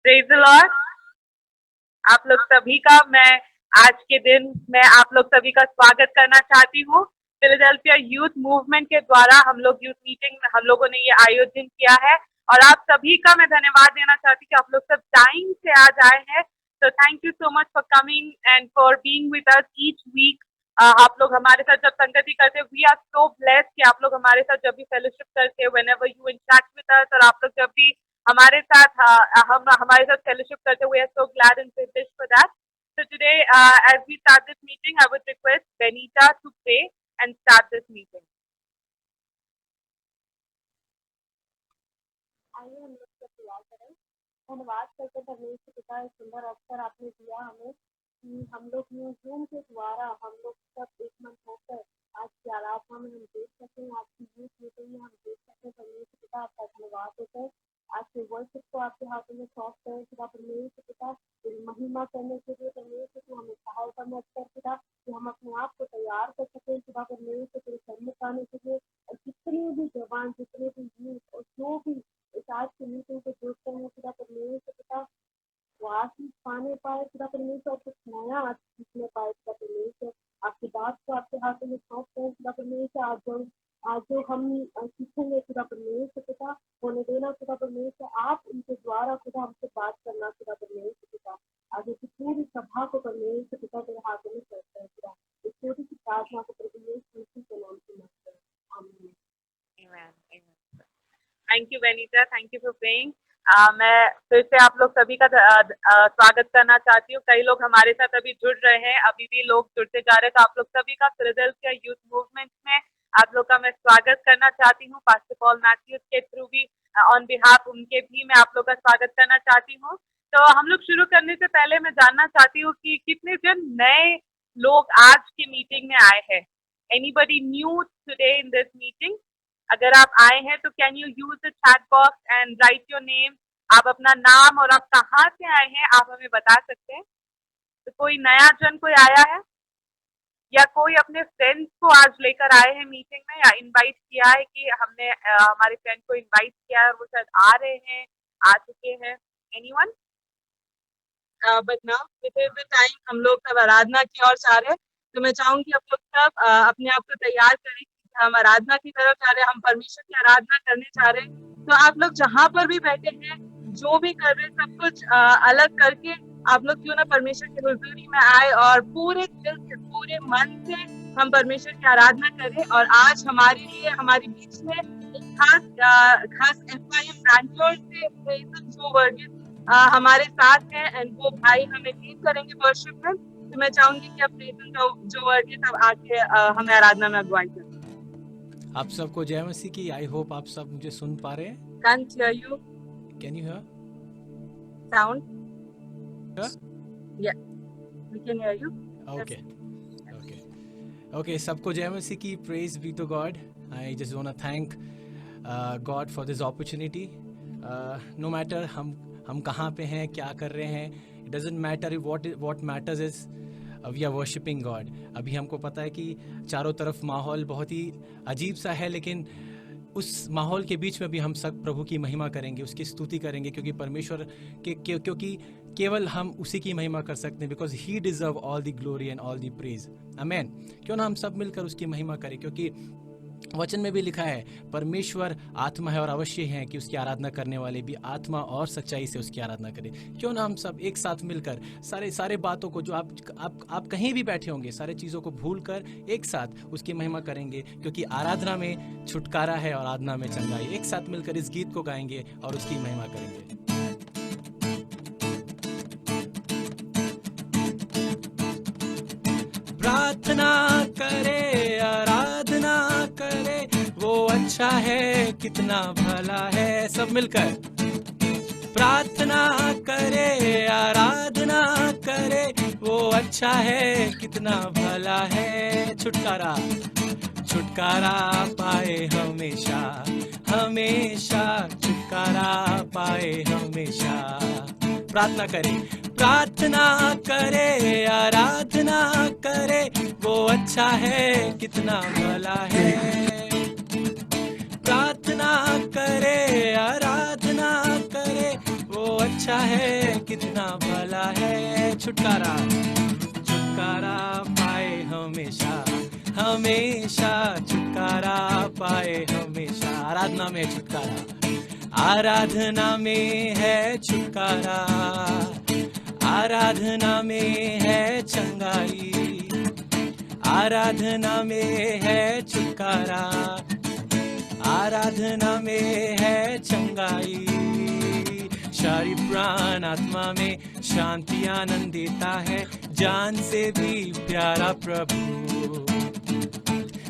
Praise the Lord. आप लोग सभी का मैं आज के दिन में आप लोग सभी का स्वागत करना चाहती हूँ। फिलाडेल्फिया यूथ मूवमेंट के द्वारा हम लोग यूथ मीटिंग में हम लोगों ने ये आयोजन किया है और आप सभी का मैं धन्यवाद देना चाहती हूँ कि आप लोग सब टाइम से आज आए हैं। तो thank you so much for coming and for being with us each week. आप लोग हमारे साथ जब संगति करते वी आर सो ब्लेस्ड कि आप लोग हमारे साथ जब भी फेलोशिप करते when ever you interact with us, और आप लोग जब भी हमारे साथ हम हमारे साथ फेलोशिप करते हुए so glad and privileged for that. So today, as we start this meeting, I would request Benita to pray and start this meeting. आइए हम लोग सब दुआ करें। धन्यवाद करते परमेश्वर पिता, एक सुंदर अवसर आपने दिया हमें कि हम लोग जूम के द्वारा हम लोग सब एक मन होकर आज की आराधना में हम देख सकें, आज की यूथ मीटिंग में हम देख सकें। परमेश्वर पिता आपका धन्यवाद देते हैं। आज के वर्शिप को आपके हाथों में सौंप करें खुदा परमेश्वर पिता, महिमा करने के लिए परमेश्वर को हमें सहायता मत कर पिता, कि हम अपने आप को तैयार कर सकें खुदा परमेश्वर तेरे सम्मुख आने के लिए। और जितने भी जवान, जितने भी यूथ और जो भी इस आज की मीटिंग को जुड़ते हैं खुदा परमेश्वर पिता, वो आशीष पाने पाए खुदा परमेश्वर और कुछ नया आज सीखने पाए खुदा परमेश्वर। आपकी बात को आपके हाथों में सौंपते हैं खुदा परमेश्वर। आज जो हम सीखेंगे खुदा परमेश्वर पिता, होने देना खुदा परमेश्वर। आप उनके द्वारा खुदा हमसे बात करना खुदा परमेश्वर पिता। आगे की पूरी सभा को परमेश्वर पिता तेरे हाथों में सौंपते हैं खुदा। इस छोटी सी प्रार्थना को परमेश्वर यीशु के नाम से मांगते हैं, आमीन। Amen. Amen. Thank you, Benita. Thank you for praying. मैं फिर से आप लोग सभी का स्वागत करना चाहती हूँ। कई लोग हमारे साथ अभी जुड़ रहे हैं, अभी भी लोग जुड़ते जा रहे हैं, तो आप लोग सभी का फिलाडेल्फिया यूथ मूवमेंट में आप लोग का मैं स्वागत करना चाहती हूँ। पास्टर पॉल मैथ्यूज के थ्रू भी ऑन बिहाफ उनके भी मैं आप लोग का स्वागत करना चाहती हूँ। तो हम लोग शुरू करने से पहले मैं जानना चाहती हूँ कि कितने जन नए लोग आज की मीटिंग में आए हैं। Anybody new today in this meeting? अगर आप आए हैं तो can you use the chat box and right your name. आप अपना नाम और आप कहाँ से आए हैं आप हमें बता सकते हैं। तो कोई नया जन कोई आया है या कोई अपने फ्रेंड्स को आज लेकर आए हैं मीटिंग में, या इनवाइट किया है कि हमने हमारे फ्रेंड को इनवाइट किया है और वो शायद आ रहे हैं, आ चुके हैं? Anyone? But now this is the time हम लोग सब आराधना की ओर जा रहे हैं। तो मैं चाहूंगी आप लोग सब अपने आप को तैयार करें। हम आराधना की तरफ जा रहे हैं, हम परमेश्वर की आराधना करने जा रहे हैं। तो आप लोग जहाँ पर भी बैठे हैं, जो भी कर रहे हैं, सब कुछ अलग करके आप लोग क्यों ना परमेश्वर की हुजूरी में आए और पूरे दिल से, पूरे मन से हम परमेश्वर की आराधना करें। और आज हमारे लिए, हमारे बीच में एक खास एफआईएम बैंगलोर से जो वर्गीस हमारे साथ हैं एंड वो भाई हमें लीड करेंगे वर्शिप में। तो मैं चाहूंगी कि अब जो वर्गीस अब आके हमें आराधना में अगुवाई करें। आप सबको जय मसीह की। आई होप आप सब मुझे सुन पा रहे हैं। Can't hear you. Can you hear Sound? Yeah, we can hear you. Okay okay okay. सबको जय मसीह की। Praise be to God. I just want to thank God for this opportunity. No matter हम कहाँ पे हैं, क्या कर रहे हैं, it doesn't matter. What matters is we are worshipping God. अभी हमको पता है कि चारों तरफ माहौल बहुत ही अजीब सा है, लेकिन उस माहौल के बीच में भी हम सब प्रभु की महिमा करेंगे, उसकी स्तुति करेंगे, क्योंकि परमेश्वर क्योंकि केवल हम उसी की महिमा कर सकते हैं, because he deserve all the glory and all the praise. Amen. क्यों ना हम सब मिलकर उसकी महिमा करें, क्योंकि वचन में भी लिखा है परमेश्वर आत्मा है और अवश्य है कि उसकी आराधना करने वाले भी आत्मा और सच्चाई से उसकी आराधना करें। क्यों ना हम सब एक साथ मिलकर सारे बातों को, जो आप कहीं भी बैठे होंगे, सारे चीज़ों को भूलकर एक साथ उसकी महिमा करेंगे, क्योंकि आराधना में छुटकारा है और आराधना में चंगाई। एक साथ मिलकर इस गीत को गाएंगे और उसकी महिमा करेंगे। प्रार्थना करे, आराधना करे, वो अच्छा है, कितना भला है। सब मिलकर प्रार्थना करे, आराधना करे, वो अच्छा है, कितना भला है। छुटकारा पाए हमेशा हमेशा, छुटकारा पाए हमेशा। प्रार्थना करे, आराधना करे, वो अच्छा है, कितना भला है। प्रार्थना करे, आराधना करे, वो अच्छा है, कितना भला है। छुटकारा छुटकारा पाए हमेशा हमेशा, छुटकारा पाए हमेशा। आराधना में छुटकारा, आराधना में है छुटकारा, आराधना में है चंगाई, आराधना में है छुटकारा, आराधना में है चंगाई। शरीर प्राण आत्मा में शांति आनंद देता है, जान से भी प्यारा प्रभु।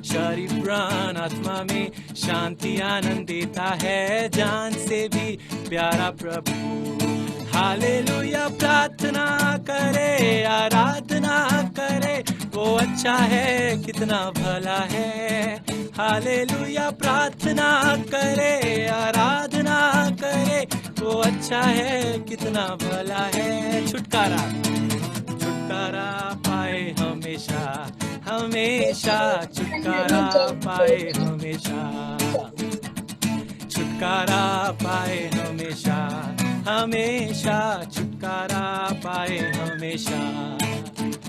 शरीर प्राण आत्मा में शांति आनंद देता है, जान से भी प्यारा प्रभु। हालेलुया प्रार्थना करे, आराधना करे, वो अच्छा है कितना भला है। हालेलुया प्रार्थना करे, आराधना करे, वो अच्छा है कितना भला है। छुटकारा छुटकारा पाए हमेशा हमेशा, छुटकारा पाए हमेशा, छुटकारा पाए हमेशा हमेशा, छुटकारा पाए हमेशा।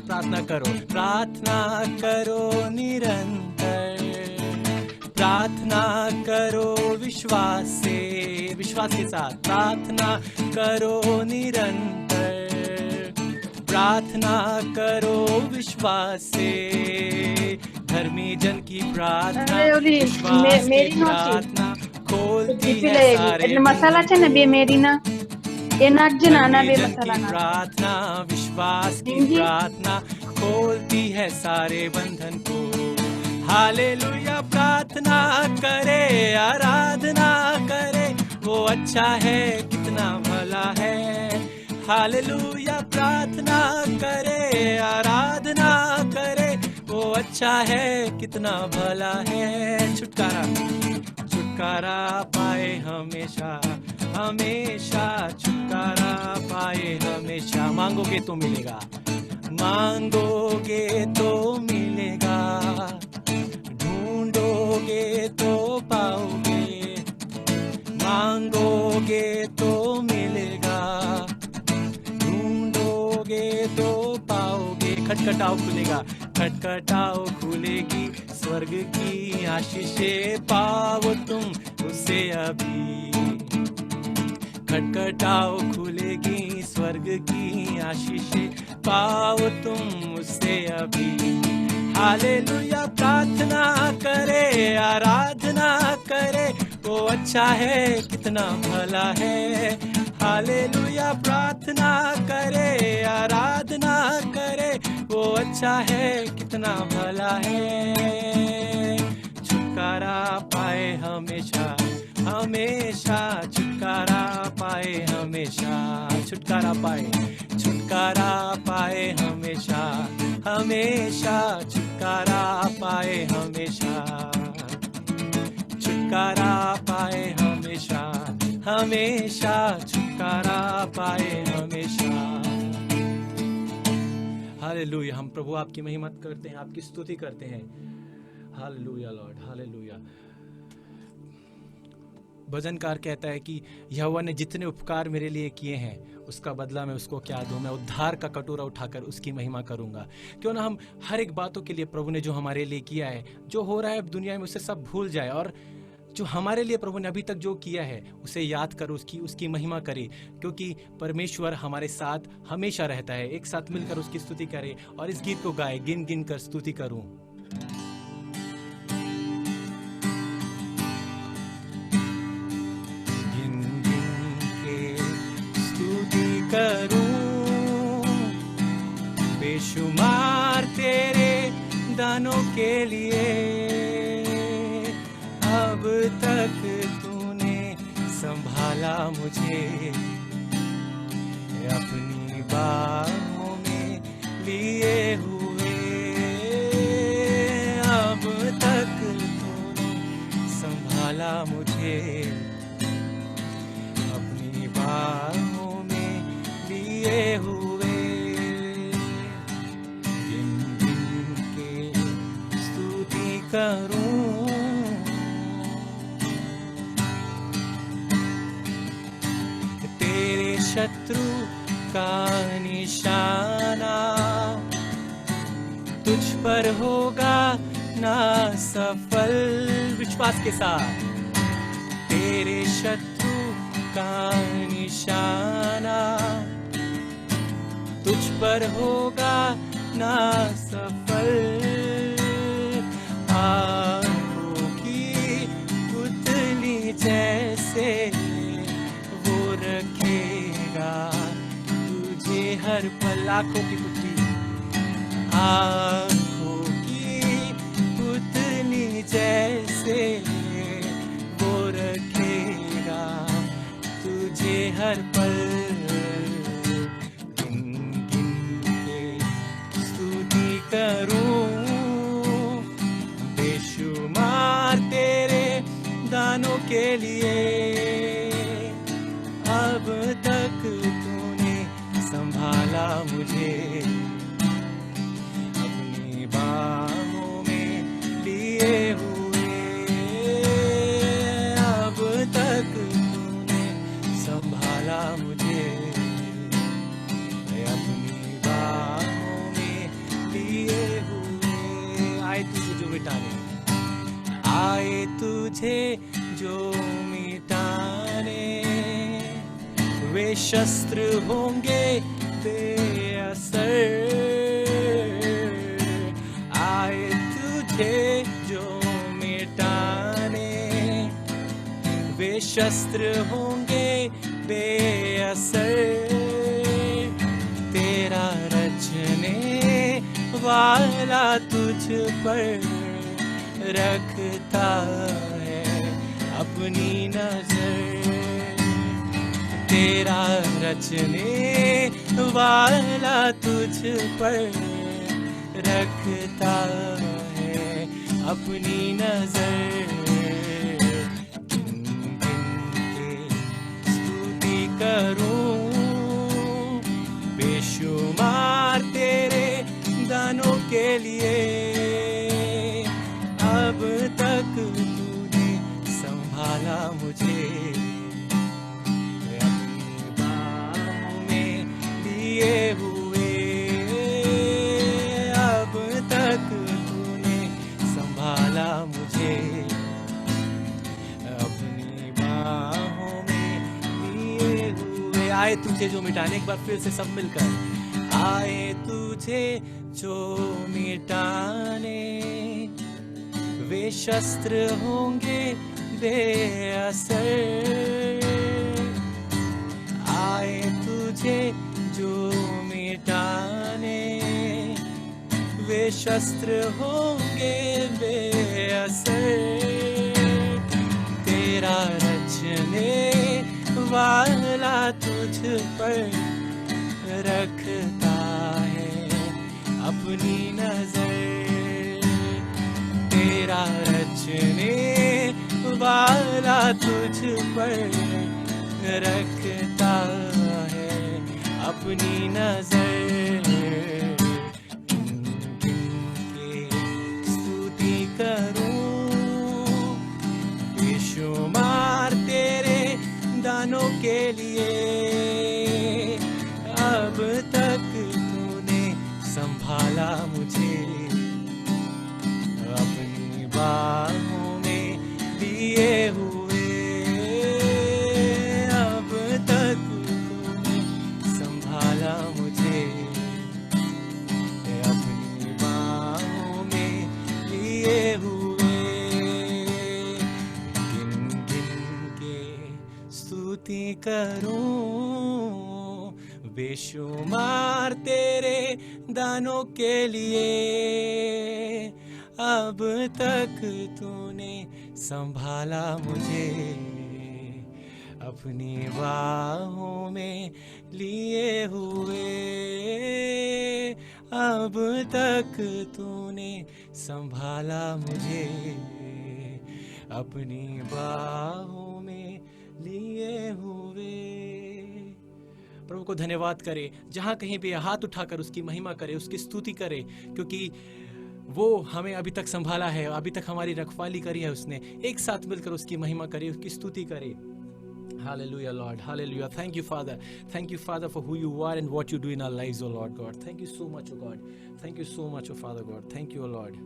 प्रार्थना करो निरंतर, प्रार्थना करो विश्वास के साथ, प्रार्थना करो निरंतर, प्रार्थना करो विश्वास से। धर्मी जन की प्रार्थना विश्वास की प्रार्थना खोलती है सारे मसाला छे ने बे मेरीना ए नाखजे नाना बे मसाला ना। प्रार्थना विश्वास की प्रार्थना खोलती है सारे बंधन को। हालेलुया प्रार्थना करे, आराधना करे, वो अच्छा है कितना भला है। हालेलुया प्रार्थना करे, आराधना करे, वो अच्छा है कितना भला है। छुटकारा छुटकारा पाए हमेशा हमेशा, छुटकारा पाए हमेशा। मांगोगे तो मिलेगा, मांगोगे तो मिलेगा, ढूंढोगे तो पाओगे, मांगोगे तो मिलेगा, ढूंढोगे तो पाओगे। खटखटाओ खुलेगा, खटखटाओ खुलेगी, स्वर्ग की आशीषें पाओ तुम उसे अभी। खटखटाओ खुलेगी, स्वर्ग की आशीषें पाओ तुम उससे अभी। हालेलुया प्रार्थना करे, आराधना करे, वो अच्छा है कितना भला है। हालेलुया प्रार्थना करे, आराधना करे, वो अच्छा है कितना भला है। छुटकारा पाए हमेशा हमेशा, छुटकारा पाए हमेशा, छुटकारा पाए हमेशा हमेशा, छुटकारा पाए हमेशा, छुटकारा पाए हमेशा हमेशा, छुटकारा पाए हमेशा। हालेलुया। हम प्रभु आपकी महिमा करते हैं, आपकी स्तुति करते हैं। Hallelujah Lord, hallelujah. भजनकार कहता है कि यहोवा ने जितने उपकार मेरे लिए किए हैं उसका बदला मैं उसको क्या दूं। मैं उद्धार का कटोरा उठाकर उसकी महिमा करूंगा। क्यों ना हम हर एक बातों के लिए प्रभु ने जो हमारे लिए किया है, जो हो रहा है अब दुनिया में, उसे सब भूल जाए और जो हमारे लिए प्रभु ने अभी तक जो किया है उसे याद कर उसकी महिमा करे, क्योंकि परमेश्वर हमारे साथ हमेशा रहता है। एक साथ मिलकर उसकी स्तुति करें और इस गीत को गाए, गिन गिन कर स्तुति करूं। गिन गिन के स्तुति करूं, बेशुमार तेरे दानों के लिए। अब तक तूने संभाला मुझे, अपनी बाहों में लिए हुए। अब तक तूने संभाला मुझे, अपनी बाहों में लिए हुए। गिन गिन के स्तुति करूं, शत्रु का निशाना तुझ पर होगा ना सफल। विश्वास के साथ तेरे शत्रु का निशाना तुझ पर होगा ना सफल। आंखों की पुतली जैसे वो रखेगा तुझे हर पल। आंखों की पुतली, आंखों की पुतली जैसे वो रखेगा तुझे हर पल। गिन गिन के स्तुति करूं बेशुमार तेरे दानों के लिए। अब तक तूने संभाला मुझे, अपनी बाहों में लिए हुए। अब तक तूने संभाला मुझे, अपनी बाहों में लिए हुए। आए तुझे जो मिटाने, आए तुझे जो मिटाने, वे शस्त्र होंगे बेअसर। आए तुझे जो मिटाने, वे शस्त्र होंगे बेअसर। तेरा रचने वाला तुझ पर रखता है अपनी नजर। तेरा रचने वाला तुझ पर रखता है अपनी नजर। गिन गिन के स्तुति करूं बेशुमार तेरे दानों के लिए। अब तक तूने संभाला मुझे, अपनी बाहों में लिए हुए। अब तक तूने संभाला मुझे, अपनी बाहों में लिए हुए। आए तुझे जो मिटाने, एक बार फिर से सब मिलकर। आए तुझे जो मिटाने, वे शस्त्र होंगे बेअसर। आए तुझे जो मिटाने, वे शस्त्र होंगे बेअसर। तेरा रचने वाला तुझ पर रखता है अपनी नजर। तेरा रचने वाला तुझ पर रखता है अपनी नजर। गिन गिन के स्तुति करूं बेशुमार तेरे दानों के लिए। अब तक तूने संभाला मुझे, अपनी बाहों में लिए हुए। अब तक तूने संभाला मुझे, अपनी बाहों में लिए हुए। गिन गिन के स्तुति करूं बेशुमार तेरे दानों के लिए। अब तक तूने संभाला मुझे, अपनी बाहों में लिए हुए। अब तक तूने संभाला मुझे, अपनी बाहों में लिए हुए। प्रभु को धन्यवाद करे, जहाँ कहीं भी हाथ उठाकर उसकी महिमा करे, उसकी स्तुति करे, क्योंकि वो हमें अभी तक संभाला है, अभी तक हमारी रखवाली करी है उसने। एक साथ मिलकर उसकी महिमा करे, उसकी स्तुति करे। Hallelujah, Lord. Hallelujah. Thank you, Father. Thank you, Father, for who you are and what you do in our lives, oh Lord God. Thank you so much, oh God. Thank you so much, oh Father God. Thank you, oh Lord.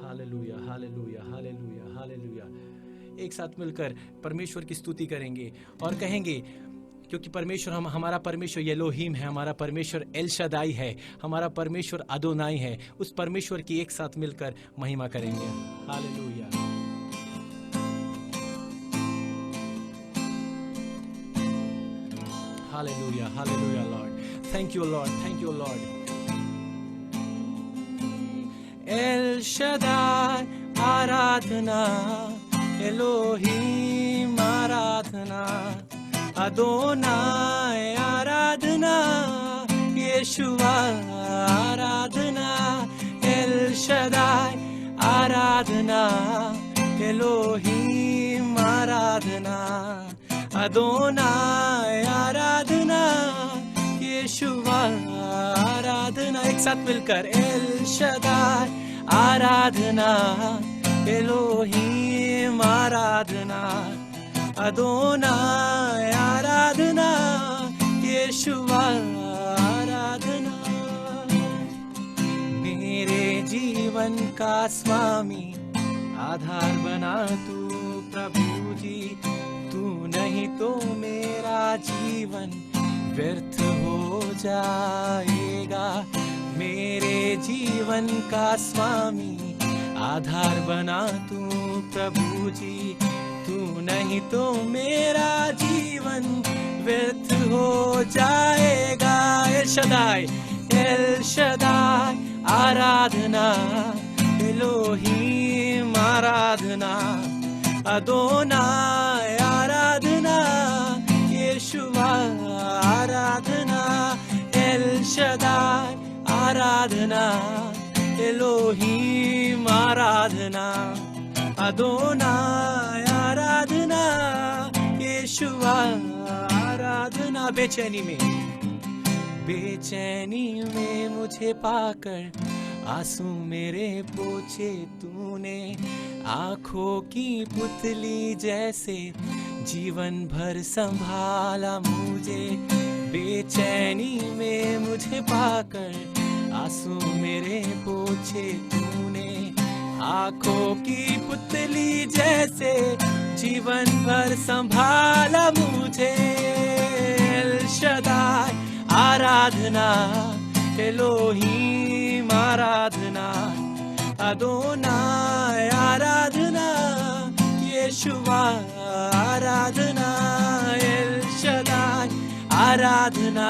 Hallelujah, hallelujah, hallelujah, hallelujah. एक साथ मिलकर परमेश्वर की स्तुति करेंगे और कहेंगे, क्योंकि परमेश्वर हमारा परमेश्वर येलोहीम है, हमारा परमेश्वर एल शदाई है, हमारा परमेश्वर अदोनाई है। उस परमेश्वर की एक साथ मिलकर महिमा करेंगे। Hallelujah. Hallelujah, hallelujah, Lord. Thank you, Lord. Thank you, Lord. El Shaddai, Aradhana, Elohim, Aradhana, Adonai, Aradhana, Yeshua, Aradhana, El Shaddai, Aradhana, Elohim, आराधना, अदोनाय आराधना, यीशुआ आराधना। एक साथ मिलकर एल शदाई आराधना, एलोहीम आराधना, अदोनाय आराधना, यीशुआ आराधना। मेरे जीवन का स्वामी आधार बना तू प्रभु जी, तू नहीं तो मेरा जीवन व्यर्थ हो जाएगा। मेरे जीवन का स्वामी आधार बना तू प्रभु जी, तू नहीं तो मेरा जीवन व्यर्थ हो जाएगा। एल शदाई, एल शदाई आराधना, एलोहीम आराधना, अदोनाय आराधना, यीशुआ आराधना, एल शदाई आराधना, एलोहीम आराधना, अदोनाय आराधना, यीशुआ आराधना। बेचैनी में मुझे पाकर आंसू मेरे पोछे तूने, आंखों की पुतली जैसे जीवन भर संभाला मुझे। बेचैनी में मुझे पाकर आंसू मेरे पोछे तूने, आंखों की पुतली जैसे जीवन भर संभाला मुझे। एल शदाई आराधना, एलोहीम आराधना, अदोनाय आराधना, यीशुआ आराधना, एल शदाई आराधना,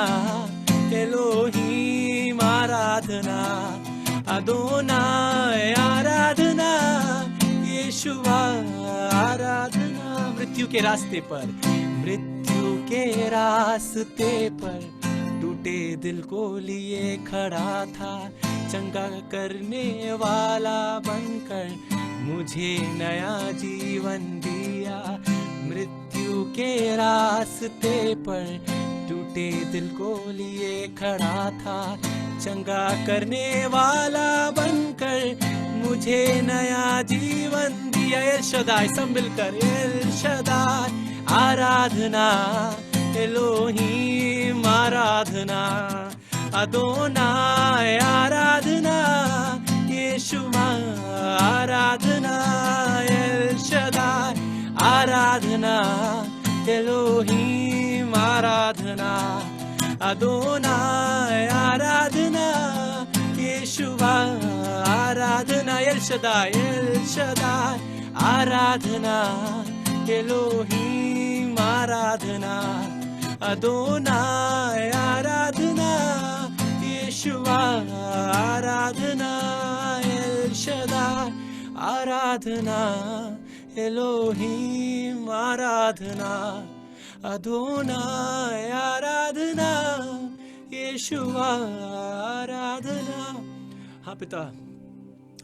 एलोहीम आराधना, अदोनाय आराधना, यीशुआ आराधना। मृत्यु के रास्ते पर, मृत्यु के रास्ते पर टूटे दिल को लिए खड़ा था, चंगा करने वाला बनकर मुझे नया जीवन दिया। मृत्यु के रास्ते पर टूटे दिल को लिए खड़ा था, चंगा करने वाला बनकर मुझे नया जीवन दिया। एल शदाई, सब मिलकर एल शदाई आराधना, एलोहीम आराधना, अदोनाय आराधना, यीशुआ आराधना, एल शदाई आराधना, एलोहीम आराधना, अदोनाय आराधना, यीशुआ आराधना। एल शदाई, एल शदाई आराधना, एलोहीम आराधना, अदोनाय आराधना, यीशुआ आराधना, एल शदाई आराधना, एलोहीम आराधना, अदोनाय आराधना, यीशुआ आराधना। हाँ पिता,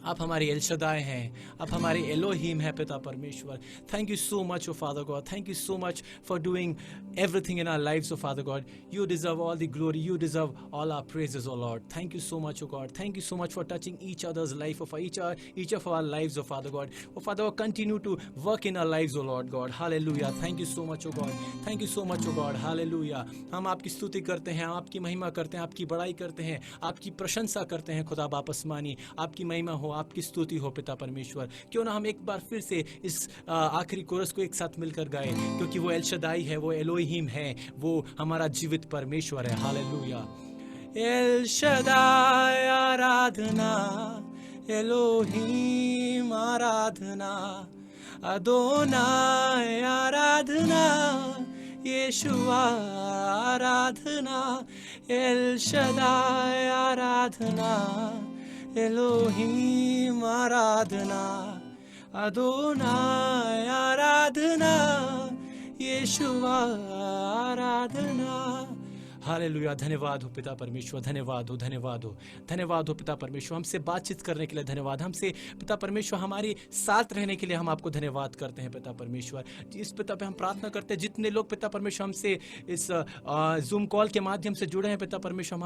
आप हमारे एल शदाई हैं, आप हमारे एलोहीम हैं पिता परमेश्वर। Thank you so much O Father God, thank you so much for doing everything in our lives, oh Father God. You deserve all the glory. You deserve all our praises, oh Lord. Thank you so much, oh God. Thank you so much for touching each other's life, of each of our lives, oh Father God. Oh Father God, continue to work in our lives, oh Lord God. Hallelujah. Thank you so much, oh God. Thank you so much, oh God. Hallelujah. हम आपकी स्तुति करते हैं, आपकी महिमा करते हैं, आपकी बड़ाई करते हैं, आपकी प्रशंसा करते हैं खुदा बाप आसमानी. आपकी महिमा हो, आपकी स्तुति हो पिता परमेश्वर. क्यों ना हम एक बार फिर से इस आखिरी कोरस को एक साथ मिलकर गाएं, क्योंकि वो एल शदाई है, वो एलोहीम है, वो हमारा जीवित परमेश्वर है. हालेलुया. एल शदाई आराधना, एलोहीम आराधना, अदोनाय आराधना, यीशुआ आराधना, एल शदाई आराधना, एलोहीम आराधना, अदोनाय आराधना, यीशुआ आराधना. हालेलुया. धन्यवाद हो पिता परमेश्वर. धन्यवाद हो, धन्यवाद हो, धन्यवाद हो पिता परमेश्वर. हमसे बातचीत करने के लिए धन्यवाद. हमसे पिता परमेश्वर हमारे साथ रहने के लिए हम आपको धन्यवाद करते हैं पिता परमेश्वर. इस पिता पे हम प्रार्थना करते हैं जितने लोग पिता परमेश्वर हमसे इस जूम कॉल के माध्यम से जुड़े हैं पिता परमेश्वर,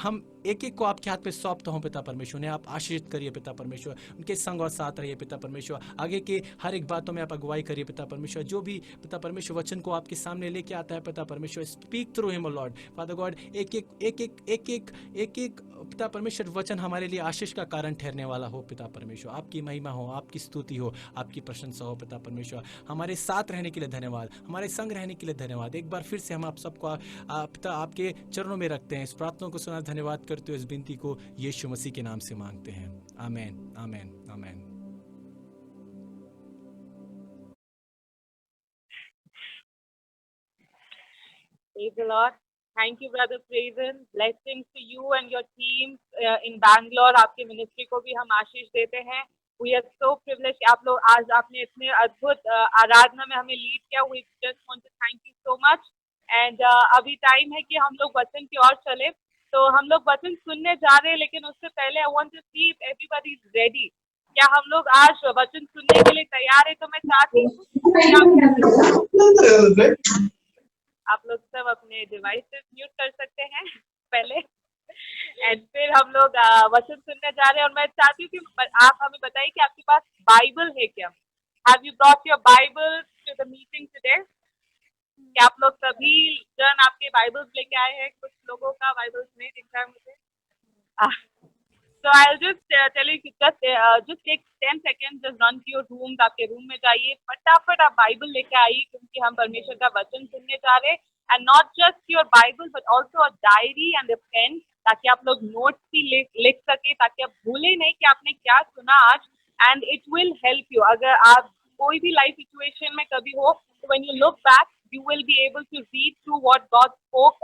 हम एक एक को आपके हाथ पे सौंपता हूँ पिता परमेश्वर. ने आप आशीषित करिए पिता परमेश्वर. उनके संग और साथ रहिए पिता परमेश्वर. आगे के हर एक बातों में आप अगुवाई करिए पिता परमेश्वर. जो भी पिता परमेश्वर वचन को आपके सामने लेके आता है पिता परमेश्वर, speak through him, Lord father God. एक पिता परमेश्वर वचन हमारे लिए आशीष का कारण ठहरने वाला हो पिता परमेश्वर. आपकी महिमा हो, आपकी स्तुति हो, आपकी प्रशंसा हो पिता परमेश्वर. हमारे साथ रहने के लिए धन्यवाद, हमारे संग रहने के लिए धन्यवाद. एक बार फिर से हम आप सबको पिता आपके चरणों में रखते हैं. इस प्रार्थना को सुना धन्यवाद करते हुए इस विनती को यीशु मसीह के नाम से मांगते हैं. आमेन, आमेन, आमेन. Praise the Lord. Thank you, Brother Praisen. Blessings to you and your team in Bangalore. आपके मिनिस्ट्री को भी हम आशीष देते हैं. We are so privileged कि आप लोग आज आपने इतने अद्भुत आराधना में हमें लीड किया. We just want to thank you so much. And अभी टाइम है कि हम लोग वचन की ओर चले. तो हम लोग वचन सुनने जा रहे हैं, लेकिन उससे पहले I want to see if everybody is ready. क्या हम लोग आज वचन सुनने के लिए तैयार है? तो मैं चाहती हूँ आप लोग सब अपने डिवाइसेस म्यूट कर सकते हैं पहले, एंड फिर हम लोग वचन सुनने जा रहे हैं. और मैं चाहती हूँ कि आप हमें बताइए कि आपके पास बाइबल है क्या? Have you brought your Bible to the meeting today? क्या आप लोग सभी जन आपके बाइबल्स लेके आए हैं? कुछ लोगों का बाइबल्स नहीं दिख रहा है मुझे. So I'll just tell you, just take 10 seconds, just run to your room. आपके रूम में जाइए, फटाफट आप बाइबल लेके आइए, क्योंकि हम परमेश्वर का वचन सुनने जा रहे हैं. And not just your Bible, but also a diary and a pen, ताकि आप लोग नोट्स भी लिख सके, ताकि आप भूले नहीं कि आपने क्या सुना आज. And it will help you. अगर आप कोई भी लाइफ सिचुएशन में कभी हो, तो when you look back, you will be able to read through what God spoke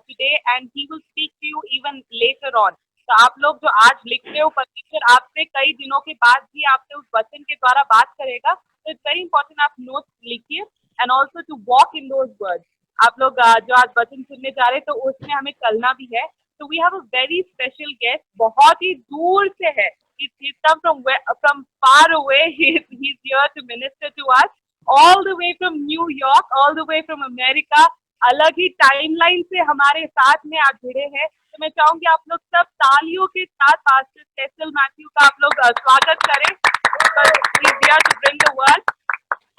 today, and He will speak to you even later on. तो आप लोग जो आज लिखते हो, परमेश्वर आपसे कई दिनों के बाद भी आपसे उस वचन के द्वारा बात करेगा. तो इट्स वेरी इंपॉर्टेंट आप नोट्स लिखिए, and also to walk in those words. आप लोग जो आज वचन सुनने जा रहे हैं, तो उसमें हमें चलना भी है. तो we have a very special guest, बहुत ही दूर से है. He's come from far away. He's here to minister to us, all the way from New York, all the way from America. अलग ही टाइमलाइन से हमारे साथ में आप जुड़े हैं. तो मैं चाहूंगी आप लोग सब तालियों के साथ पास्टर सेसिल मैथ्यू का आप लोग स्वागत करें. He's here to bring the word.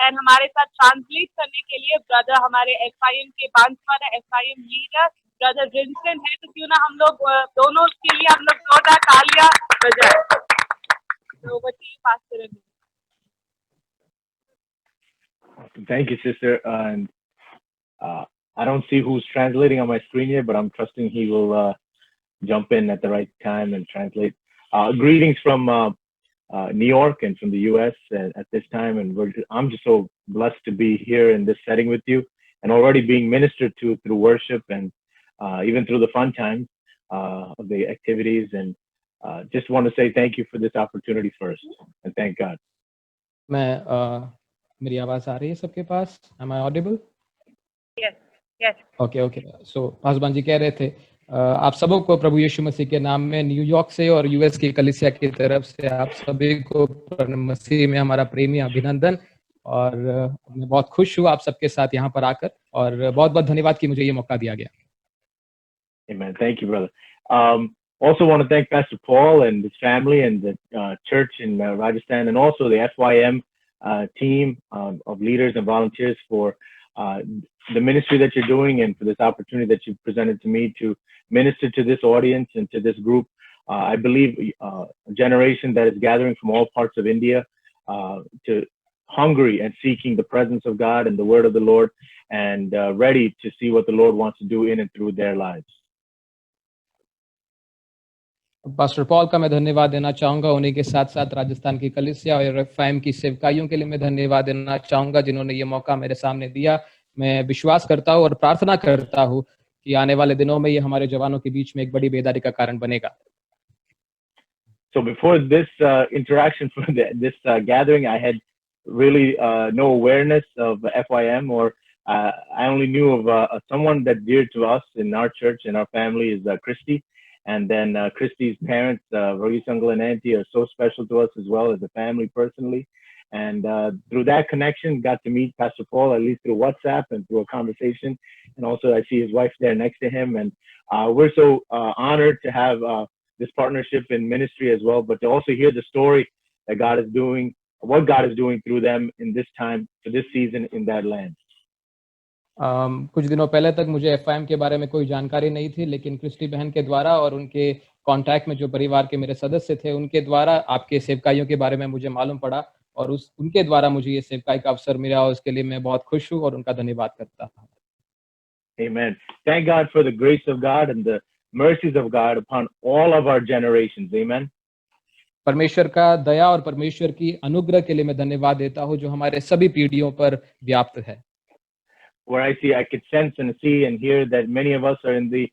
And हमारे साथ ट्रांसलेट करने के लिए ब्रदर हमारे FIM के बांसवाड़ा FIM लीडर ब्रदर रिंसन है. तो क्यों ना हम लोग दोनों के लिए हम लोग जोरदार तालियां बजाएं. तो बच्ची pastor. Thank you, sister. And I don't see who's translating on my screen here, but I'm trusting he will jump in at the right time and translate. Greetings from New York and from the US at this time. And I'm just so blessed to be here in this setting with you and already being ministered to through worship and even through the fun times of the activities. And just want to say thank you for this opportunity first and thank God. मेरी आवाज आ रही है सबके पास? Am I audible? Yes. Yes. Okay. So Paswan ji कह रहे थे आप सबों को प्रभु यीशु मसीह के नाम में न्यूयॉर्क से और US की कलीसिया की तरफ से आप सभी को मसीह में हमारा प्रेमी अभिनंदन. और मैं बहुत खुश हूँ आप सबके साथ यहाँ पर आकर और बहुत-बहुत धन्यवाद कि मुझे ये मौका दिया गया। Amen. Thank you, brother. Also want to thank Pastor Paul and his family and the church in Rajasthan, and also the FYM team of leaders and volunteers for the ministry that you're doing and for this opportunity that you've presented to me to minister to this audience and to this group. I believe a generation that is gathering from all parts of India to hungry and seeking the presence of God and the word of the Lord, and ready to see what the Lord wants to do in and through their lives. Pastor Paul का मैं धन्यवाद देना चाहूँगा, उन्हीं के साथ-साथ राजस्थान की कलीसिया और एफएम की सेवकाइयों के लिए मैं धन्यवाद देना चाहूँगा, जिन्होंने ये मौका मेरे सामने दिया। मैं विश्वास करता हूँ और प्रार्थना करता हूँ कि आने वाले दिनों में ये हमारे जवानों के बीच में एक बड़ी बेदारी का कारण बनेगा। So before this interaction for this gathering, I had really no awareness of FYM, or I only knew of someone that's dear to us in our church and our family is Christy. And then Christy's parents, Rohit Sangal and Auntie, are so special to us as well as a family personally. And through that connection, got to meet Pastor Paul, at least through WhatsApp and through a conversation. And also I see his wife there next to him. And we're so honored to have this partnership in ministry as well, but to also hear the story that God is doing, what God is doing through them in this time, for this season in that land. कुछ दिनों पहले तक मुझे FM के बारे में कोई जानकारी नहीं थी, लेकिन क्रिस्टी बहन के द्वारा और उनके कांटेक्ट में जो परिवार के मेरे सदस्य थे, उनके द्वारा आपके सेवकाइयों के बारे में मुझे मालूम पड़ा और उनके द्वारा मुझे ये सेवकाई का अवसर मिला और उसके लिए मैं बहुत खुश हूँ और उनका धन्यवाद करता हूँ। Amen. Thank God for the grace of God and the mercies of God upon all of our generations. Amen. परमेश्वर का दया और परमेश्वर की अनुग्रह के लिए मैं धन्यवाद देता हूँ, जो हमारे सभी पीढ़ियों पर व्याप्त है। Where I could sense and see and hear that many of us are in the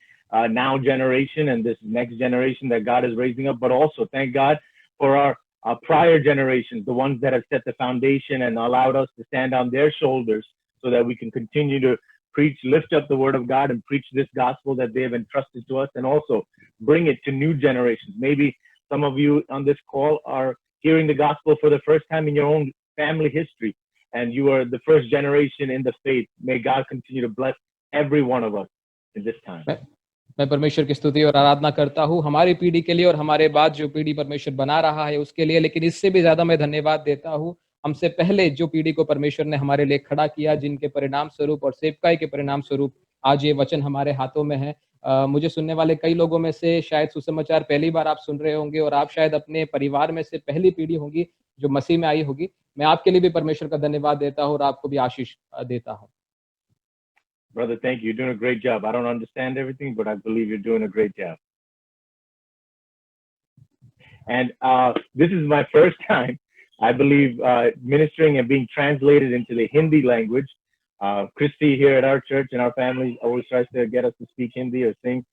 now generation and this next generation that God is raising up, but also thank God for our prior generations, the ones that have set the foundation and allowed us to stand on their shoulders so that we can continue to preach, lift up the word of God and preach this gospel that they have entrusted to us, and also bring it to new generations. Maybe some of you on this call are hearing the gospel for the first time in your own family history, and you are the first generation in the faith. May God continue to bless every one of us in this time. मैं परमेश्वर की स्तुति और आराधना करता हूँ हमारी पीढ़ी के लिए और हमारे बाद जो पीढ़ी परमेश्वर बना रहा है उसके लिए, लेकिन इससे भी ज्यादा मैं धन्यवाद देता हूँ हमसे पहले जो पीढ़ी को परमेश्वर ने हमारे लिए खड़ा किया, जिनके परिणाम स्वरूप और सेवकाई के परिणाम स्वरूप आज ये वचन हमारे हाथों में है। मुझे सुनने वाले कई लोगों में से शायद सुसमाचार पहली बार आप सुन रहे होंगे और आप शायद अपने परिवार में से पहली पीढ़ी होगी जो मसीह में आई होगी। मैं आपके लिए भी परमेश्वर का धन्यवाद देता हूँ और आपको भी आशीष देता हूँ। Brother, thank you. You're doing a great job. I don't understand everything, but I believe you're doing a great job. And this is my first time, I believe, ministering and being translated into the Hindi language. Christy here at our church and our family always tries to get us to speak Hindi or sing.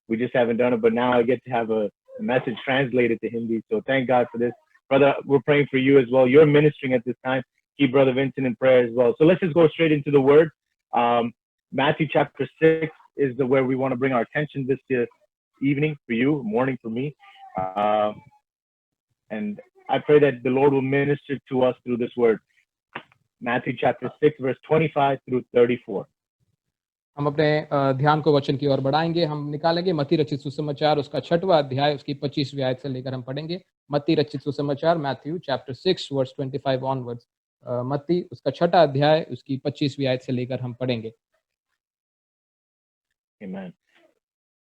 We just haven't done it, but now I get to have a message translated to Hindi. So thank God for this. Brother, we're praying for you as well. You're ministering at this time. Keep Brother Vincent in prayer as well. So let's just go straight into the word. Matthew chapter 6 is where we want to bring our attention this evening for you, morning for me. And I pray that the Lord will minister to us through this word. Matthew chapter 6, verse 25 through 34. हम अपने ध्यान को वचन की ओर बढ़ाएंगे। हम निकालेंगे मत्ती रचित सुसमाचार उसका 6वां अध्याय उसकी 25वीं आयत से लेकर हम पढ़ेंगे। मत्ती रचित सुसमाचार मैथ्यू चैप्टर 6 वर्स 25 ऑनवर्ड्स। मत्ती उसका 6वां अध्याय उसकी 25वीं आयत से लेकर हम पढ़ेंगे। Amen.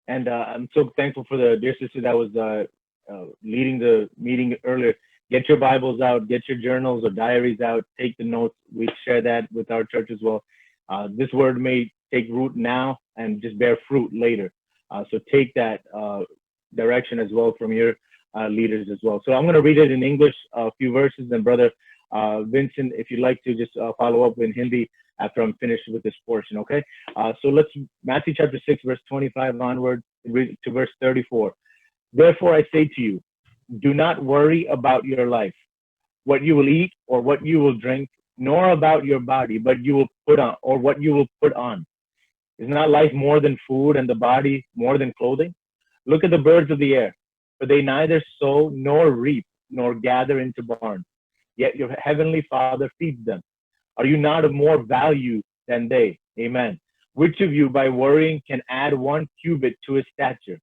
And I'm so thankful for the dear sister that was leading the meeting earlier. Get your Bibles out, get your journals or diaries out, take the notes. We share that with our church as well. This word may take root now and just bear fruit later. So take that direction as well from your leaders as well. So I'm going to read it in English, a few verses, and Brother Vincent, if you'd like to just follow up in Hindi after I'm finished with this portion, okay? So let's, Matthew chapter 6, verse 25 onward to verse 34. Therefore I say to you, do not worry about your life, what you will eat or what you will drink, nor about your body, but you will put on, or what you will put on. Is not life more than food and the body more than clothing? Look at the birds of the air, for they neither sow nor reap nor gather into barns, yet your heavenly Father feeds them. Are you not of more value than they? Amen. Which of you, by worrying, can add 1 cubit to his stature?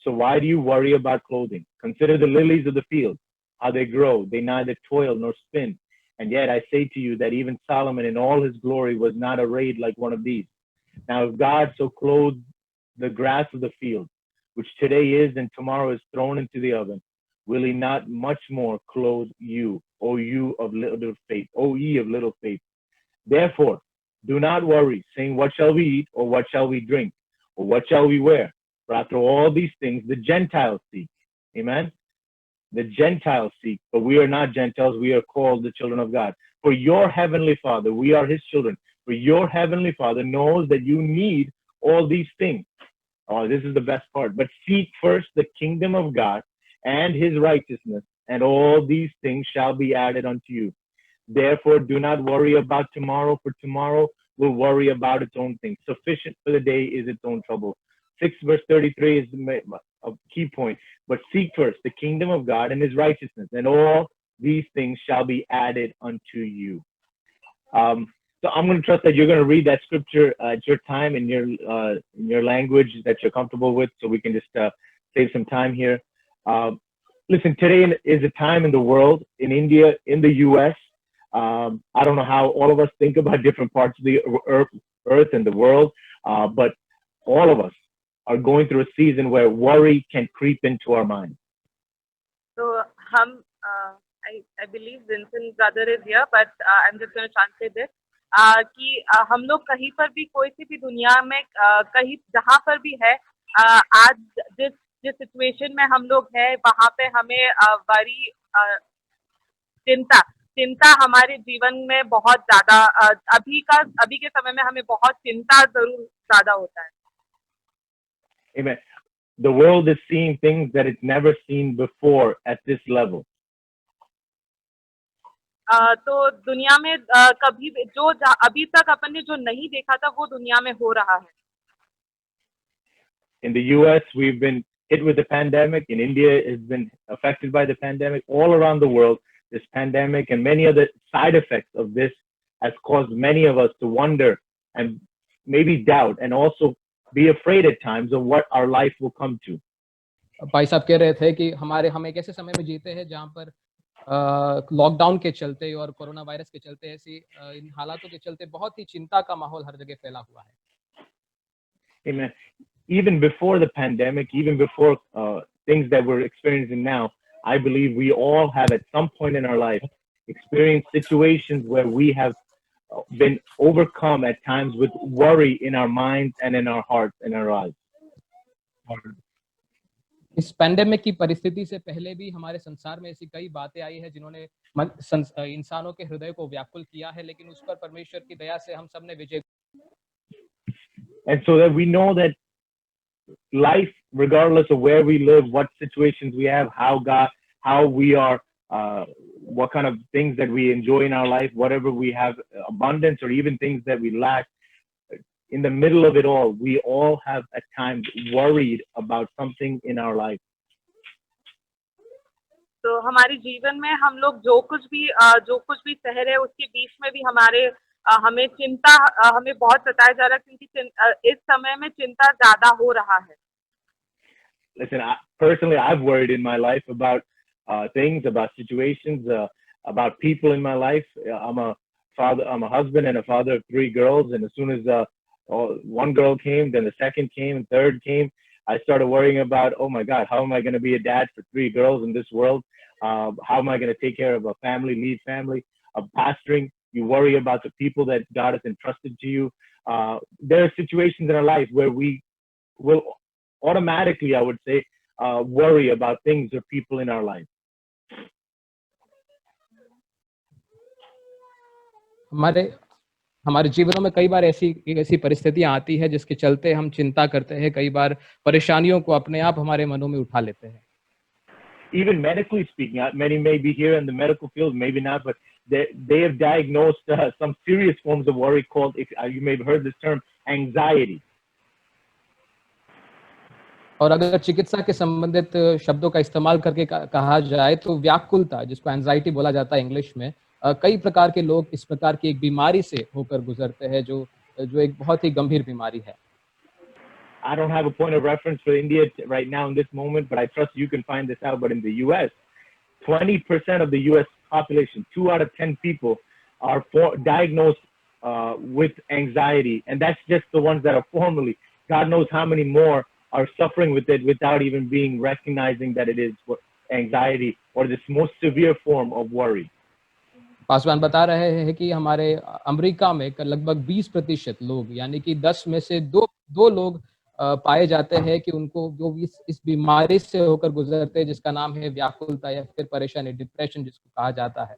So why do you worry about clothing? Consider the lilies of the field, how they grow. They neither toil nor spin. And yet I say to you that even Solomon in all his glory was not arrayed like one of these. Now, if God so clothed the grass of the field, which today is and tomorrow is thrown into the oven, will he not much more clothe you, O you of little faith, O ye of little faith? Therefore, do not worry, saying, what shall we eat, or what shall we drink, or what shall we wear? For after all these things the Gentiles seek. Amen. The Gentiles seek, but we are not Gentiles. We are called the children of God. For your heavenly Father, we are his children. For your heavenly Father knows that you need all these things. Oh, this is the best part. But seek first the kingdom of God and his righteousness, and all these things shall be added unto you. Therefore, do not worry about tomorrow, for tomorrow will worry about its own things. Sufficient for the day is its own trouble. 6 verse 33 is a key point. But seek first the kingdom of God and his righteousness, and all these things shall be added unto you. So I'm going to trust that you're going to read that scripture at your time in your language that you're comfortable with, so we can just save some time here. Listen, today is a time in the world, in India, in the U.S. I don't know how all of us think about different parts of the earth and the world, but all of us are going through a season where worry can creep into our minds. So I believe Vincent brother is here, but I'm just going to translate this. कि हम लोग कहीं पर भी, कोई सी भी दुनिया में कहीं जहाँ पर भी है, आज जिस सिचुएशन में हम लोग हैं, वहाँ पे हमें बड़ी चिंता हमारे जीवन में बहुत ज्यादा, अभी के समय में हमें बहुत चिंता जरूर ज्यादा होता है. Amen. The world is seeing things that it's never seen before at this level. तो दुनिया में कभी जो अभी तक अपन ने जो नहीं देखा था, वो दुनिया में हो रहा है. In the US, we've been hit with the pandemic. In India, has been affected by the pandemic. All around the world, this pandemic and many other side effects of this has caused many of us to wonder and maybe doubt, and also be afraid at times of what our life will come to. भाई साहब कह रहे थे कि हम एक ऐसे समय में जीते हैं जहाँ पर लॉकडाउन के चलते और कोरोना वायरस के चलते ऐसी इन हालातों के चलते बहुत ही चिंता का माहौल हर जगह फैला हुआ है. Amen. Even before the pandemic, even before things that we're experiencing now, I believe we all have at some point in our life experienced situations where we have been overcome at times with worry in our minds and in our hearts and our lives. इस pandemic की परिस्थिति से पहले भी हमारे संसार में ऐसी कई बातें आई है जिन्होंने इंसानों के हृदय को व्याकुल किया है, लेकिन उस पर परमेश्वर की दया से हम सब ने विजय. And so that we know that life, regardless of where we live, what situations we have, how we are, what kind of things that we enjoy in our life, whatever we have abundance or even things that we lack, in the middle of it all, we all have at times worried about something in our life. तो हमारे जीवन में हम लोग जो कुछ भी सह रहे हैं, उसके बीच में भी हमें चिंता, हमें बहुत सताया जा रहा है, क्योंकि इस समय में चिंता ज्यादा हो रहा है. Listen, personally, I've worried in my life about things, about situations, about people in my life. I'm a husband and a father of 3 girls, and as soon as one girl came, then the second came, and third came, I started worrying about, oh my God, how am I going to be a dad for 3 girls in this world? How am I going to take care of a family, lead family, of pastoring? You worry about the people that God has entrusted to you. There are situations in our life where we will automatically, I would say, worry about things or people in our life. हमारे जीवनों में कई बार ऐसी परिस्थितियां आती है जिसके चलते हम चिंता करते हैं, कई बार परेशानियों को अपने आप हमारे मनों में उठा लेते हैं. Even medically speaking, many may be here in the medical field, maybe not, but they have diagnosed some serious forms of worry called, you may have heard this term, anxiety. और अगर चिकित्सा के संबंधित शब्दों का इस्तेमाल करके कहा जाए तो व्याकुलता, जिसको एंजाइटी बोला जाता है इंग्लिश में, कई प्रकार के लोग इस प्रकार की एक बीमारी से होकर गुजरते हैं जो जो एक बहुत ही गंभीर बीमारी है। I don't have a point of reference for India right now in this moment, but I trust you can find this out. But in the U.S., 20% of the U.S. population, 2 out of 10 people, are diagnosed with anxiety, and that's just the ones that are formally. God knows how many more are suffering with it without even being recognizing that it is anxiety or this most severe form of worry. Paswan बता रहे हैं कि हमारे America में लगभग 20% लोग, यानी कि 10 में से दो लोग पाए जाते हैं कि उनको जो इस बीमारी से होकर गुजरते हैं, जिसका नाम है व्याकुलता या फिर परेशानी, डिप्रेशन जिसको कहा जाता है।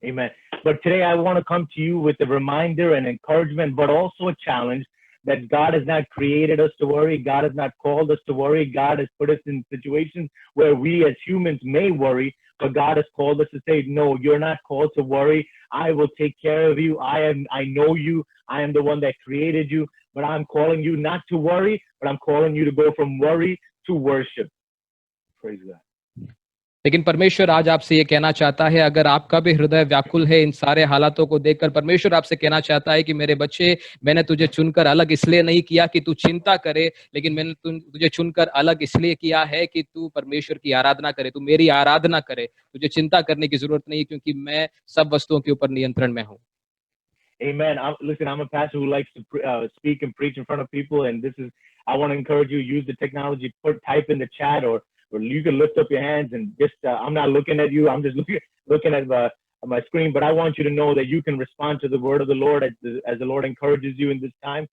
Amen. But today I want to come to you with a reminder and encouragement, but also a challenge that God has not created us to worry. God has not called us to worry. God has put us in situations where we as humans may worry, but God has called us to say, no, you're not called to worry. I will take care of you. I know you. I am the one that created you, but I'm calling you not to worry, but I'm calling you to go from worry to worship. Praise God. लेकिन परमेश्वर आज आपसे ये कहना चाहता है, अगर आपका भी हृदय व्याकुल है इन सारे हालातों को देखकर, परमेश्वर आपसे कहना चाहता है कि मेरे बच्चे, मैंने तुझे चुनकर अलग इसलिए नहीं किया कि तू चिंता करे, लेकिन मैंने तुझे चुनकर अलग इसलिए किया है कि तू परमेश्वर की आराधना करे, तू मेरी आराधना करे। तुझे चिंता करने की जरूरत नहीं, क्योंकि मैं सब वस्तुओं के ऊपर नियंत्रण में हूँ। Amen. Listen, I'm a pastor who likes to speak and preach in front of people, and I want to encourage you, use the technology, type in the chat, or you can lift up your hands and just, I'm not looking at you, I'm just looking at my screen, but I want you to know that you can respond to the word of the Lord as the Lord encourages you in this time.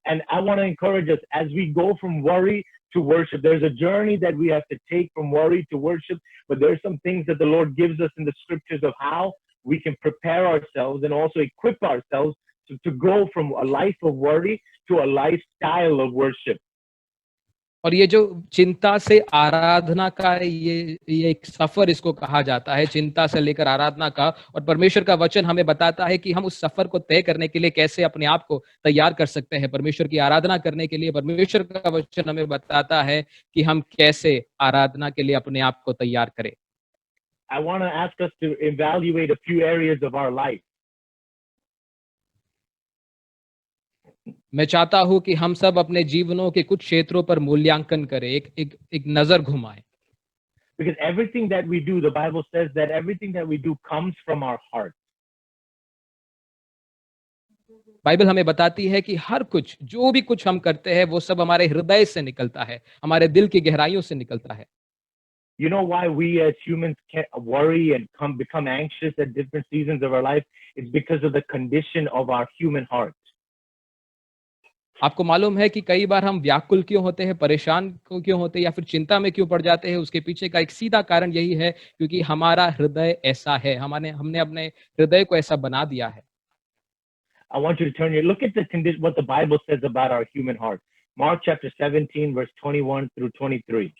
And I want to encourage us as we go from worry to worship. There's a journey that we have to take from worry to worship, but there's some things that the Lord gives us in the scriptures of how we can prepare ourselves and also equip ourselves to go from a life of worry to a lifestyle of worship. और ये जो चिंता से आराधना का ये एक सफर इसको कहा जाता है, चिंता से लेकर आराधना का। और परमेश्वर का वचन हमें बताता है कि हम उस सफर को तय करने के लिए कैसे अपने आप को तैयार कर सकते हैं। परमेश्वर की आराधना करने के लिए परमेश्वर का वचन हमें बताता है कि हम कैसे आराधना के लिए अपने आप को तैयार करें। I want to ask us to evaluate a few areas of our life. मैं चाहता हूं कि हम सब अपने जीवनों के कुछ क्षेत्रों पर मूल्यांकन करें, एक नजर घुमाएं। Because everything that we do, the Bible says that everything that we do comes from our heart. Bible हमें बताती है कि हर कुछ, जो भी कुछ हम करते हैं, वो सब हमारे हृदय से निकलता है, हमारे दिल की गहराइयों से निकलता है। You know why we as humans can worry and become anxious at different seasons of our life? It's because of the condition of our human heart. आपको मालूम है कि कई बार हम व्याकुल क्यों होते हैं, परेशान क्यों होते हैं या फिर चिंता में क्यों पड़ जाते हैं? उसके पीछे का एक सीधा कारण यही है क्योंकि हमारा हृदय ऐसा है, हमने अपने हृदय को ऐसा बना दिया है। I want you to look at the condition, what the Bible says about our human heart. Mark chapter 17, verse 21 through 23.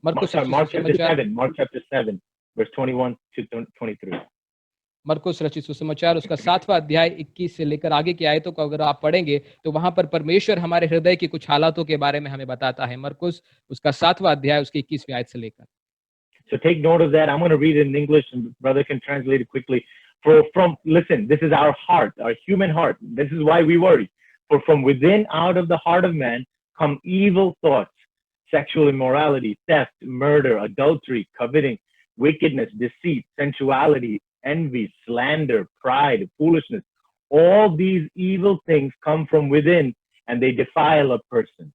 Mark chapter 7, verse 21 to 23. मरकुस रचित सुसमाचार उसका 7वां अध्याय 21 से लेकर आगे की आयतों को अगर आप पढ़ेंगे तो वहां पर परमेश्वर हमारे हृदय की कुछ हालातों के बारे में हमें बताता है। मरकुस उसका 7वां अध्याय उसकी 21वीं आयत से लेकर। So take note of that. I'm going to read it in English and brother can translate it quickly. Listen, this is our heart, our human heart. This is why we worry. For from within, out of the heart of man, come evil thoughts, sexual immorality, theft, murder, adultery, coveting, wickedness, deceit, sensuality, envy, slander, pride, foolishness. All these evil things come from within and they defile a person.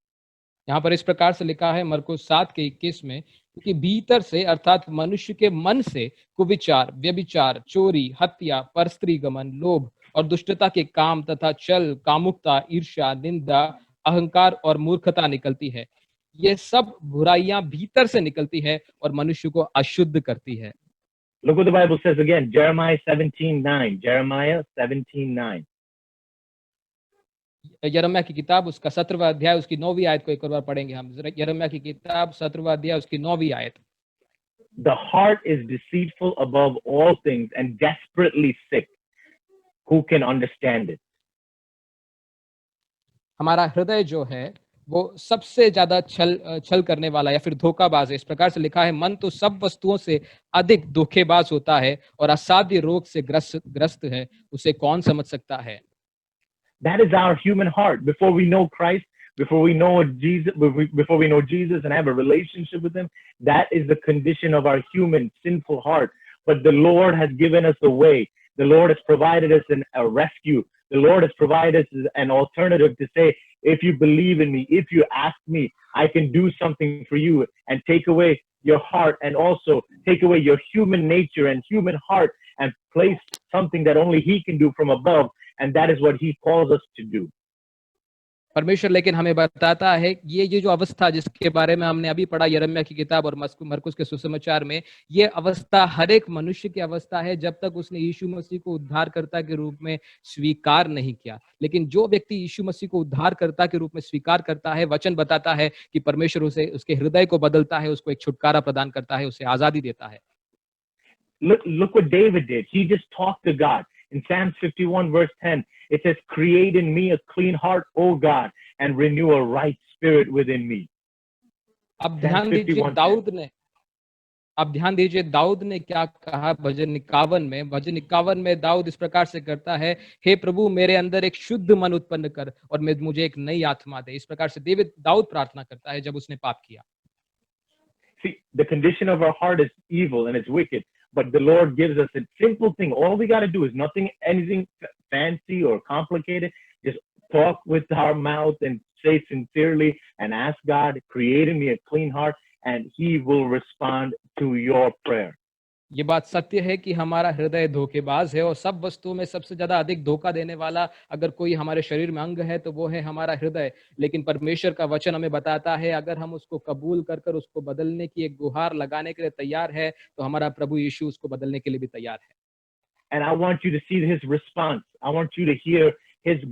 यहाँ पर इस प्रकार से लिखा है मरकुस 7 के 21 में, क्योंकि भीतर से अर्थात मनुष्य के मन से कुविचार, व्यभिचार, चोरी, हत्या, परस्त्री गमन, लोभ और दुष्टता के काम तथा छल, कामुकता, ईर्ष्या, निंदा, अहंकार और मूर्खता निकलती है। ये सब बुराइयां भीतर से निकलती है और मनुष्य को अशुद्ध करती है। Look what the Bible says again, Jeremiah 17:9. Jeremiah 17:9. यिर्मयाह की किताब उसका 17वां अध्याय उसकी 9वीं आयत को एक और बार पढ़ेंगे हम। यिर्मयाह की किताब 17वां अध्याय उसकी 9वीं आयत। The heart is deceitful above all things and desperately sick. Who can understand it? हमारा हृदय जो है वो सबसे ज्यादा छल करने वाला या फिर धोखाबाज है। इस प्रकार से लिखा है, मन तो सब वस्तुओं से अधिक धोखेबाज होता है और असाध्य रोग से ग्रस्त है, उसे कौन समझ सकता है। That is our human heart. Before we know Christ, before we know Jesus, before we know Jesus and have a relationship with Him, that is the condition of our human sinful heart. But the Lord has given us a way. The Lord has provided us a rescue. The Lord has provided us an alternative to say, if you believe in me, if you ask me, I can do something for you and take away your heart and also take away your human nature and human heart and place something that only He can do from above. And that is what He calls us to do. परमेश्वर लेकिन हमें बताता है, ये जो अवस्था जिसके बारे में हमने अभी पढ़ा यिर्मयाह की किताब और मरकुस के सुसमाचार में, ये अवस्था हर एक मनुष्य की अवस्था है जब तक उसने यीशु मसीह को उद्धारकर्ता के रूप में स्वीकार नहीं किया। लेकिन जो व्यक्ति यीशु मसीह को उद्धारकर्ता के रूप में स्वीकार करता है, वचन बताता है कि परमेश्वर उसे उसके हृदय को बदलता है, उसको एक छुटकारा प्रदान करता है, उसे आजादी देता है। Look what David did. He just talked to God. In Psalms 51 verse 10, it says, create in me a clean heart, O God, and renew a right spirit within me. अब ध्यान दीजिए दाऊद ने क्या कहा भजन 51 में दाऊद इस प्रकार से करता है, हे प्रभु मेरे अंदर एक शुद्ध मन उत्पन्न कर और मुझे एक नई आत्मा दे। इस प्रकार से दाऊद प्रार्थना करता है जब उसने पाप किया। See, the condition of our heart is evil and it's wicked, but the Lord gives us a simple thing. All we got to do is anything fancy or complicated. Just talk with our mouth and say sincerely and ask God, create in me a clean heart, and He will respond to your prayer. ये बात सत्य है कि हमारा हृदय धोखेबाज है और सब वस्तुओं में सबसे ज्यादा अधिक धोखा देने वाला अगर कोई हमारे शरीर में अंग है तो वो है हमारा हृदय। लेकिन परमेश्वर का वचन हमें बताता है, अगर हम उसको कबूल कर उसको बदलने की एक गुहार लगाने के लिए तैयार है तो हमारा प्रभु यीशु उसको बदलने के लिए भी तैयार है। And I want you to see His response. I want you to hear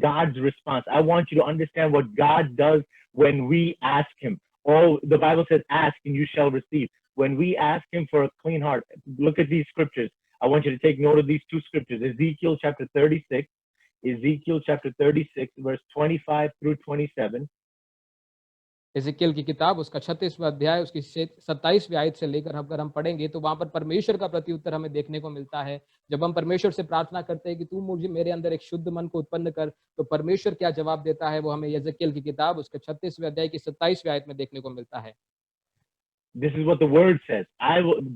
God's response. I want you to understand what God does when we ask Him. Oh, the Bible says, ask and you shall receive. When we ask Him for a clean heart, look at these scriptures. I want you to take note of these two scriptures. Ezekiel chapter 36, verse 25 through 27. Ezekiel की किताब उसका 36वां अध्याय उसकी 27वीं आयत से लेकर अगर हम पढ़ेंगे तो वहां पर परमेश्वर का प्रत्युत्तर हमें देखने को मिलता है। जब हम परमेश्वर से प्रार्थना करते हैं कि तू मुझे मेरे अंदर एक शुद्ध मन को उत्पन्न कर, तो परमेश्वर क्या जवाब देता है वो हमें एजेकियल की किताब उसके 36वें अध्याय की 27वीं आयत में देखने को मिलता है। This is what the word says.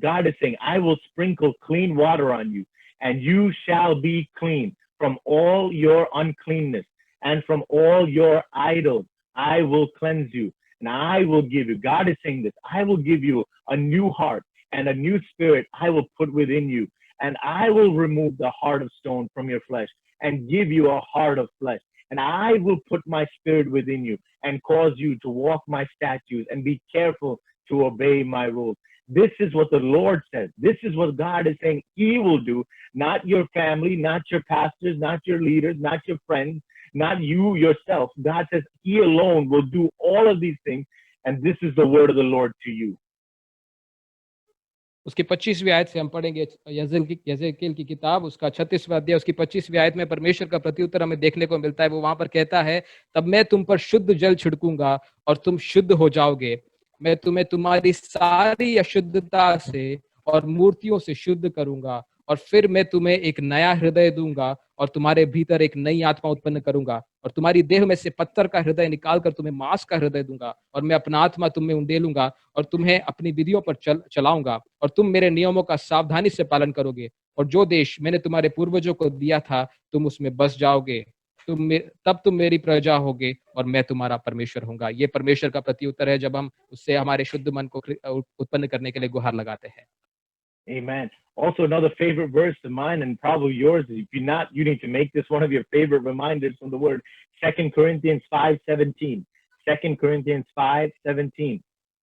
God is saying, I will sprinkle clean water on you, and you shall be clean from all your uncleanness, and from all your idols I will cleanse you, and I will give you. God is saying this. I will give you a new heart and a new spirit I will put within you, and I will remove the heart of stone from your flesh and give you a heart of flesh. And I will put my spirit within you and cause you to walk my statutes and be careful to obey my rules. This is what the Lord says. This is what God is saying He will do, not your family, not your pastors, not your leaders, not your friends, not you yourself. God says He alone will do all of these things, and this is the word of the Lord to you. उसकी 25वीं आयत से हम पढ़ेंगे यजेकियल की किताब उसका 36वां अध्याय उसकी 25वीं आयत में परमेश्वर का प्रत्युत्तर हमें देखने को मिलता है। वो वहां पर कहता है, तब मैं तुम पर शुद्ध जल छिड़कूंगा और तुम शुद्ध हो जाओगे। मैं तुम्हें तुम्हारी सारी अशुद्धता से और मूर्तियों से शुद्ध करूंगा और फिर मैं तुम्हें एक नया हृदय दूंगा और तुम्हारे भीतर एक नई आत्मा उत्पन्न करूंगा और तुम्हारी देह में से पत्थर का हृदय निकालकर तुम्हें मांस का हृदय दूंगा और मैं अपना आत्मा तुम में उंडेलूंगा और तुम्हें अपनी विधियों पर चलाऊंगा और तुम मेरे नियमों का सावधानी से पालन करोगे और जो देश मैंने तुम्हारे पूर्वजों को दिया था तुम उसमें बस जाओगे। तब तुम मेरी प्रजा होगे और मैं तुम्हारा परमेश्वर होऊंगा। ये परमेश्वर का प्रत्युत्तर है जब हम उससे हमारे शुद्ध मन को उत्पन्न करने के लिए गुहार लगाते हैं। Amen. Also, another favorite verse of mine and probably yours, if you're not, you need to make this one of your favorite reminders from the word, 2 Corinthians 5:17. 2 Corinthians 5:17.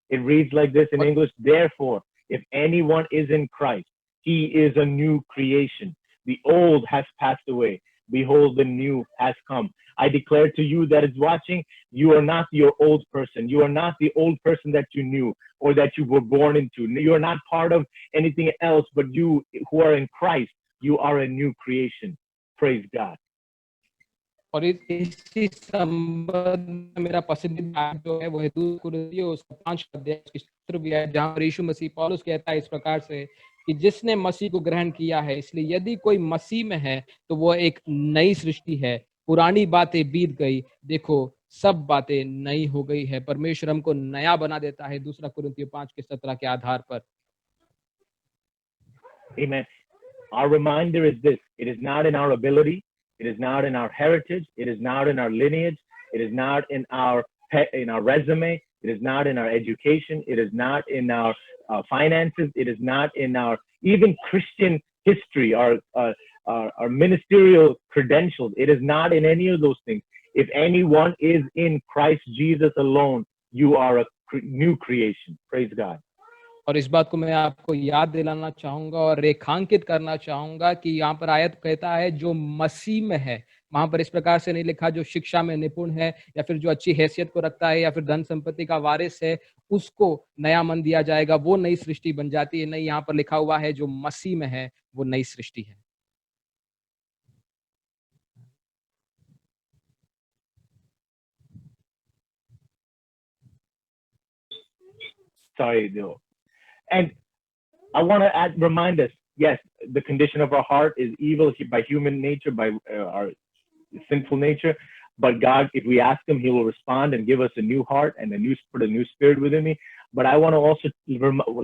It reads like this in English, therefore, if anyone is in Christ, he is a new creation. The old has passed away. Behold, the new has come. I declare to you that is watching, you are not your old person. You are not the old person that you knew or that you were born into. You are not part of anything else, but you who are in Christ, you are a new creation. Praise God. और इसी संबंध में मेरा पसंदीदा आयत जो है वो है 2 कुरिन्थियों उसका 5 अध्याय उसकी 17वीं आयत, जहाँ पर यीशु मसीह पौलुस कहता है इस प्रकार से कि जिसने मसीह को ग्रहण किया है, इसलिए यदि कोई मसीह में है तो वो एक नई सृष्टि है, पुरानी बातें बीत गई, देखो सब बातें नई हो गई है। परमेश्वर हमको नया बना देता है 2 कुरिन्थियों 5 के 17 के आधार पर। Amen. Our reminder is this: it is not in our ability, it is not in our heritage, it is not in our lineage, it is not in our resume, it is not in our education, it is not in our finances, it is not in our even Christian history, our ministerial credentials. It is not in any of those things. If anyone is in Christ Jesus alone, you are a new creation. Praise God. और इस बात को मैं आपको याद दिलाना चाहूंगा और रेखांकित करना चाहूंगा कि यहाँ पर आयत कहता है जो मसीह में है। वहां पर इस प्रकार से नहीं लिखा जो शिक्षा में निपुण है या फिर जो अच्छी हैसियत को रखता है या फिर धन संपत्ति का वारिस है, उसको नया मन दिया जाएगा, वो नई सृष्टि बन जाती है। नहीं, यहाँ पर लिखा हुआ है जो मसीह में है वो नई सृष्टि है। Sorry, though. And I want to remind us, yes, the condition of our heart is evil by human nature, by our sinful nature. But God, if we ask him, he will respond and give us a new heart and put a new spirit within me. But I want to also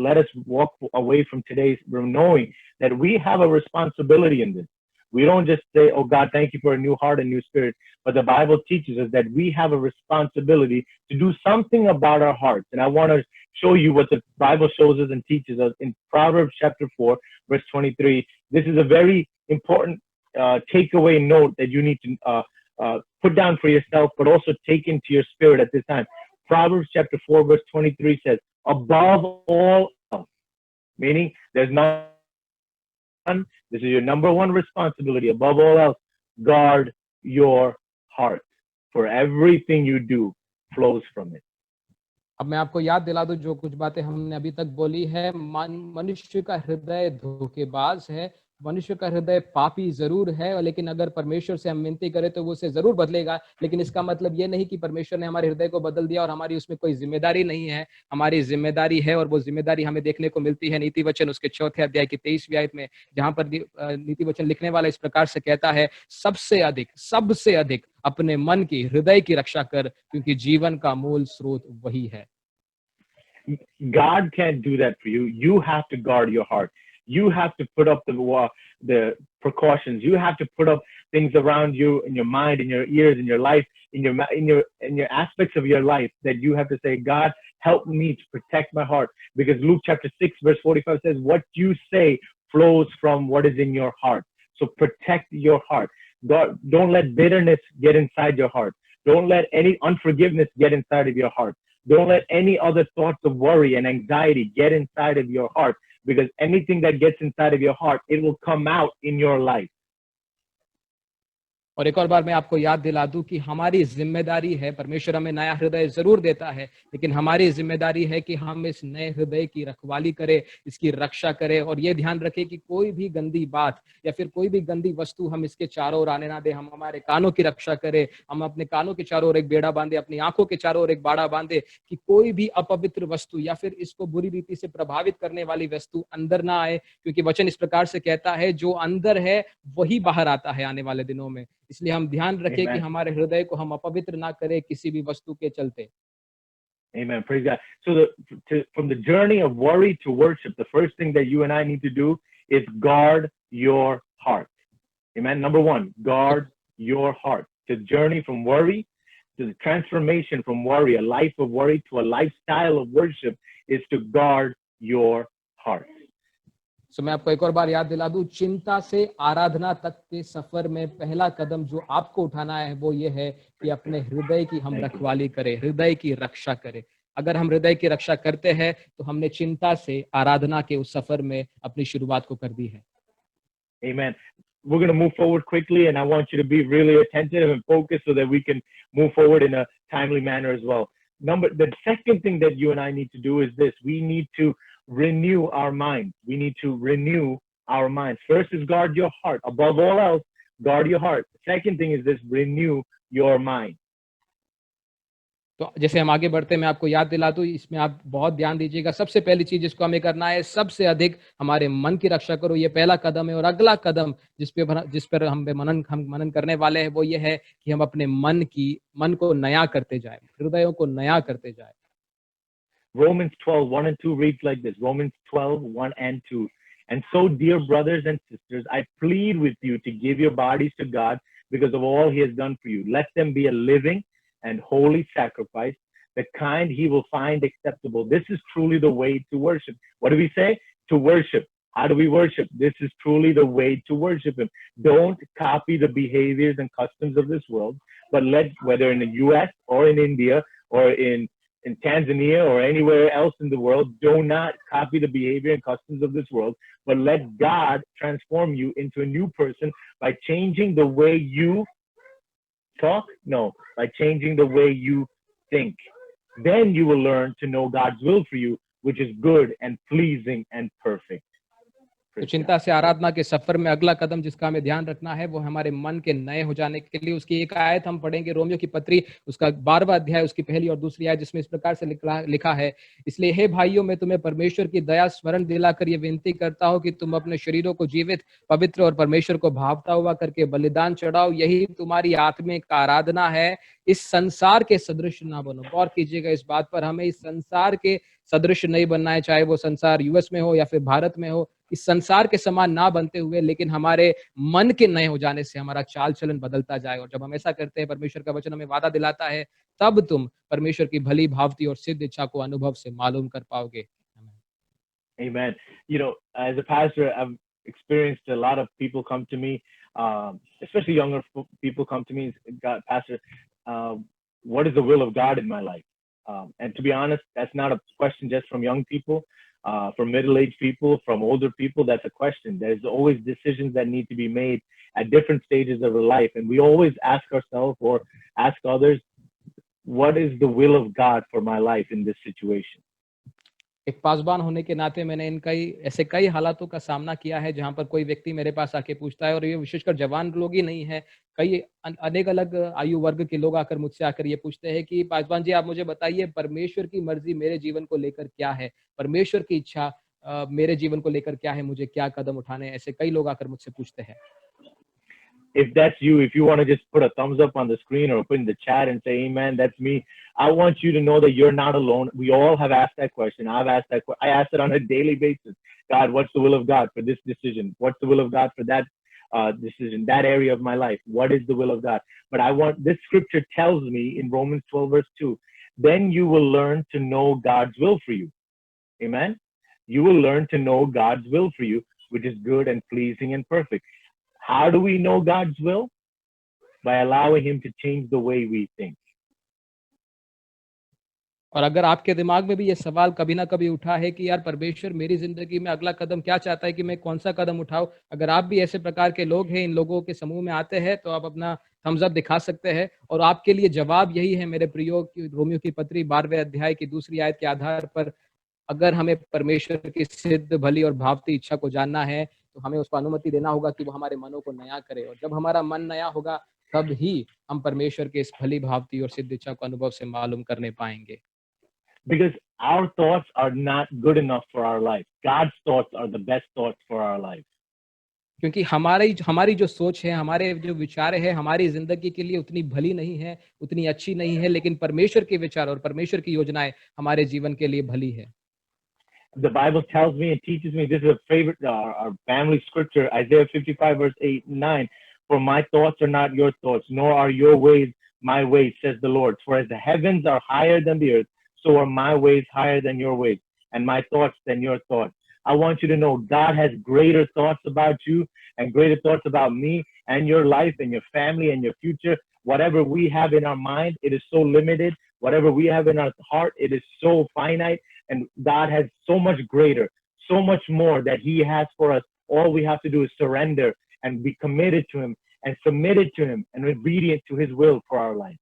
let us walk away from today's knowing that we have a responsibility in this. We don't just say, oh God, thank you for a new heart and new spirit. But the Bible teaches us that we have a responsibility to do something about our hearts. And I want to show you what the Bible shows us and teaches us in Proverbs chapter 4, verse 23. This is a very important takeaway note that you need to put down for yourself, but also take into your spirit at this time. Proverbs chapter 4, verse 23 says, above all else, meaning there's none, this is your number one responsibility. Above all else, guard your heart, for everything you do flows from it. अब मैं आपको याद दिला दूं जो कुछ बातें हमने अभी तक बोली है। मनुष्य का हृदय धोखेबाज है, मनुष्य का हृदय पापी जरूर है, लेकिन अगर परमेश्वर से हम विनती करें तो वो उसे जरूर बदलेगा। लेकिन इसका मतलब ये नहीं कि परमेश्वर ने हमारे हृदय को बदल दिया और हमारी उसमें कोई जिम्मेदारी नहीं है। हमारी जिम्मेदारी है और वो जिम्मेदारी हमें देखने को मिलती है नीति वचन उसके 4 अध्याय की 23वीं आयत में, जहां पर नीति वचन लिखने वाला इस प्रकार से कहता है, सबसे अधिक अपने मन की, हृदय की रक्षा कर, क्योंकि जीवन का मूल स्रोत वही है। God can't do that for you. You have to guard your heart. You have to put up the precautions. You have to put up things around you, in your mind, in your ears, in your life, in your aspects of your life, that you have to say, God, help me to protect my heart. Because Luke chapter 6, verse 45 says, what you say flows from what is in your heart. So protect your heart. God, don't let bitterness get inside your heart. Don't let any unforgiveness get inside of your heart. Don't let any other thoughts of worry and anxiety get inside of your heart, because anything that gets inside of your heart, it will come out in your life. और एक और बार मैं आपको याद दिला दूं कि हमारी जिम्मेदारी है, परमेश्वर हमें नया हृदय जरूर देता है, लेकिन हमारी जिम्मेदारी है कि हम इस नए हृदय की रखवाली करें, इसकी रक्षा करें और ये ध्यान रखें कि कोई भी गंदी बात या फिर कोई भी गंदी वस्तु हम इसके चारों ओर आने ना दें। हम हमारे कानों की रक्षा करें, हम अपने कानों के चारों ओर एक बेड़ा बांधे, अपनी आंखों के चारों ओर एक बाड़ा बांधे, कि कोई भी अपवित्र वस्तु या फिर इसको बुरी रीति से प्रभावित करने वाली वस्तु अंदर ना आए, क्योंकि वचन इस प्रकार से कहता है, जो अंदर है वही बाहर आता है आने वाले दिनों में। इसलिए हम ध्यान रखें कि हमारे हृदय को हम अपवित्र ना करें किसी भी वस्तु के चलते। Amen. Praise God. So from the journey of worry to worship, the first thing that you and I need to do is guard your heart. Amen. Number one, guard your heart. The journey from worry to the transformation from worry, a life of worry, to a lifestyle of worship, is to guard your heart. So मैं आपको एक और बार याद दिला दूं, चिंता से आराधना तक के सफर में पहला कदम जो आपको उठाना है वो ये है कि अपने हृदय की हम रखवाली करें, हृदय की रक्षा करें। अगर हम हृदय की रक्षा करते हैं तो हमने चिंता से आराधना के उस सफर में अपनी शुरुआत को कर दी है। Amen. We're going to move forward quickly, and I want you to be really attentive and focused so that we can move forward in a timely manner as well. The second thing that you and I need to do is this: we need to renew our minds. We need to renew our minds. First is guard your heart. Above all else, guard your heart. Second thing is this: renew your mind. तो जैसे हम आगे बढ़ते हैं मैं आपको याद दिला दूं, इसमें आप बहुत ध्यान दीजिएगा। सबसे पहली चीज जिसको हमें करना है, सबसे अधिक हमारे मन की रक्षा करो, ये पहला कदम है। और अगला कदम जिस पर हम मनन करने वाले हैं वो ये है कि हम अपने मन को नया करते जाए, हृदयों को नया करते जाए। Romans 12:1 and 2 reads like this. Romans 12:1 and 2. And so, dear brothers and sisters, I plead with you to give your bodies to God because of all he has done for you. Let them be a living and holy sacrifice, the kind he will find acceptable. This is truly the way to worship. What do we say? To worship. How do we worship? This is truly the way to worship him. Don't copy the behaviors and customs of this world, but whether in the US or in India or in Tanzania or anywhere else in the world, do not copy the behavior and customs of this world, but let God transform you into a new person by changing the way you talk? No, by changing the way you think. Then you will learn to know God's will for you, which is good and pleasing and perfect. तो चिंता से आराधना के सफर में अगला कदम जिसका हमें ध्यान रखना है वो हमारे मन के नए हो जाने के लिए। उसकी एक आयत हम पढ़ेंगे, रोमियो की पत्री उसका 12वां अध्याय, उसकी पहली और दूसरी आयत, जिसमें इस प्रकार से लिखा है, इसलिए हे भाइयों, मैं तुम्हें परमेश्वर की दया स्मरण दिलाकर ये विनती करता हूँ कि तुम अपने शरीरों को जीवित, पवित्र और परमेश्वर को भावता हुआ करके बलिदान चढ़ाओ, यही तुम्हारी आत्मिक आराधना है। इस संसार के सदृश ना बनो। गौर कीजिएगा इस बात पर, हमें इस संसार के सदृश नहीं बनना है, चाहे वो संसार यूएस में हो या फिर भारत में हो। इस संसार के समान ना बनते हुए, लेकिन हमारे मन के नए हो जाने से हमारा चाल चलन बदलता जाए। और जब हम ऐसा करते हैं, परमेश्वर का वचन हमें वादा दिलाता है, तब तुम परमेश्वर की भली भावती और सिद्ध इच्छा को अनुभव से मालूम कर पाओगे। Amen. You know, as a pastor, I've experienced a lot of people come to me, especially younger people come to me, God, Pastor, what is the will of God in my life? And to be honest, that's not a question just from young people, from middle-aged people, from older people. That's a question. There's always decisions that need to be made at different stages of life. And we always ask ourselves or ask others, what is the will of God for my life in this situation? एक पासबान होने के नाते मैंने ऐसे कई हालातों का सामना किया है जहां पर कोई व्यक्ति मेरे पास आके पूछता है, और ये विशेषकर जवान लोग ही नहीं है, कई अनेक अलग आयु वर्ग के लोग आकर मुझसे आकर ये पूछते हैं कि पासबान जी, आप मुझे बताइए परमेश्वर की मर्जी मेरे जीवन को लेकर क्या है, परमेश्वर की इच्छा मेरे जीवन को लेकर क्या है, मुझे क्या कदम उठाने। ऐसे कई लोग आकर मुझसे पूछते हैं। If that's you, if you want to just put a thumbs up on the screen or put in the chat and say, amen, that's me. I want you to know that you're not alone. We all have asked that question. I've asked that question. I ask it on a daily basis. God, what's the will of God for this decision? What's the will of God for that decision, that area of my life? What is the will of God? But this scripture tells me in Romans 12 verse 2, then you will learn to know God's will for you. Amen. You will learn to know God's will for you, which is good and pleasing and perfect. How do we know God's will? By allowing him to change the way we think. और अगर आपके दिमाग में भी ये सवाल कभी ना कभी उठा है कि यार परमेश्वर मेरी जिंदगी में अगला कदम क्या चाहता है, कि मैं कौन सा कदम उठाऊं, अगर आप भी ऐसे प्रकार के लोग हैं, इन लोगों के समूह में आते हैं, तो आप अपना थम्स अप दिखा सकते हैं। और आपके लिए जवाब यही है मेरे प्रियो, रोमियो की पत्री 12वें अध्याय की दूसरी आयत के आधार पर, अगर हमें परमेश्वर की सिद्ध, भली और भावती इच्छा को जानना है, तो हमें उसको अनुमति देना होगा कि वो हमारे मनों को नया करे। और जब हमारा मन नया होगा, तब ही हम परमेश्वर के इस भली भावती और सिद्ध इच्छा को अनुभव से मालूम करने पाएंगे। Because our thoughts are not good enough for our life. God's thoughts are the best thoughts for our life. क्योंकि हमारी जो सोच है, हमारे जो विचार है, हमारी जिंदगी के लिए उतनी भली नहीं है, उतनी अच्छी नहीं है, लेकिन परमेश्वर के विचार और परमेश्वर की योजनाएं हमारे जीवन के लिए भली है। The Bible tells me and teaches me, this is a favorite, our family scripture, Isaiah 55 verse 8 and 9. For my thoughts are not your thoughts, nor are your ways my ways, says the Lord. For as the heavens are higher than the earth, so are my ways higher than your ways, and my thoughts than your thoughts. I want you to know God has greater thoughts about you and greater thoughts about me and your life and your family and your future. Whatever we have in our mind, it is so limited. Whatever we have in our heart, it is so finite. And God has so much greater, so much more that he has for us. All we have to do is surrender and be committed to him and submitted to him and obedient to his will for our life.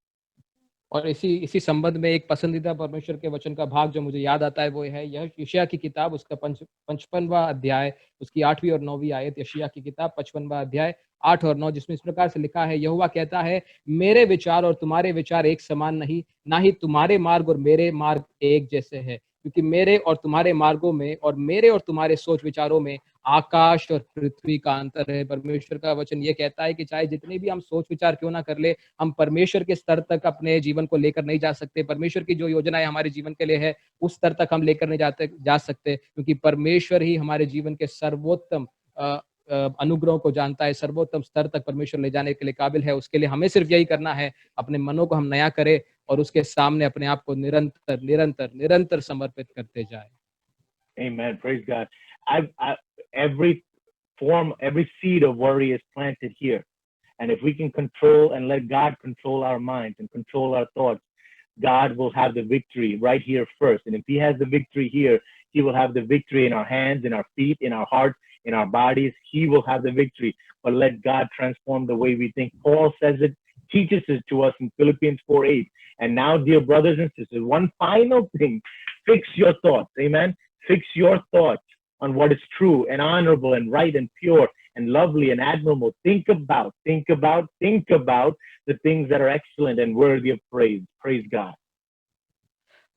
और इसी संबंध में एक पसंदीदा परमेश्वर के वचन का भाग जो मुझे याद आता है, वो है यह यशायाह की किताब, उसका 55वां अध्याय, उसकी 8वीं और 9वीं आयत। यशायाह की किताब 55वां अध्याय 8 और 9, जिसमें इस प्रकार से लिखा है, यहोवा कहता है, मेरे विचार और तुम्हारे विचार एक समान नहीं, ना ही तुम्हारे मार्ग और मेरे मार्ग एक जैसे हैं, क्योंकि मेरे और तुम्हारे मार्गों में और मेरे और तुम्हारे सोच विचारों में आकाश और पृथ्वी का अंतर है। परमेश्वर का वचन ये कहता है कि चाहे जितने भी हम सोच विचार क्यों ना कर ले, हम परमेश्वर के स्तर तक अपने जीवन को लेकर नहीं जा सकते। परमेश्वर की जो योजनाएं हमारे जीवन के लिए है, उस स्तर तक हम लेकर नहीं जा सकते, क्योंकि परमेश्वर ही हमारे जीवन के सर्वोत्तम अनुग्रह को जानता है, सर्वोत्तम स्तर तक परमेश्वर ले जाने के लिए काबिल है। उसके लिए हमें सिर्फ यही करना है, अपने मनों को हम नया करें और उसके सामने अपने आप को निरंतर निरंतर निरंतर समर्पित करते जाए। Amen. Praise God. Every every seed of worry is planted here. And if we can control and let God control our minds and control our thoughts, God will have the victory right here first. And if he has the victory here, he will have the victory in our hands, in our feet, in our hearts, in our bodies. He will have the victory. But let God transform the way we think. Paul says it, teaches it to us in Philippians 4:8. And now, dear brothers and sisters, one final thing, fix your thoughts. Amen. Fix your thoughts on what is true and honorable and right and pure and lovely and admirable. Think about the things that are excellent and worthy of praise. Praise God.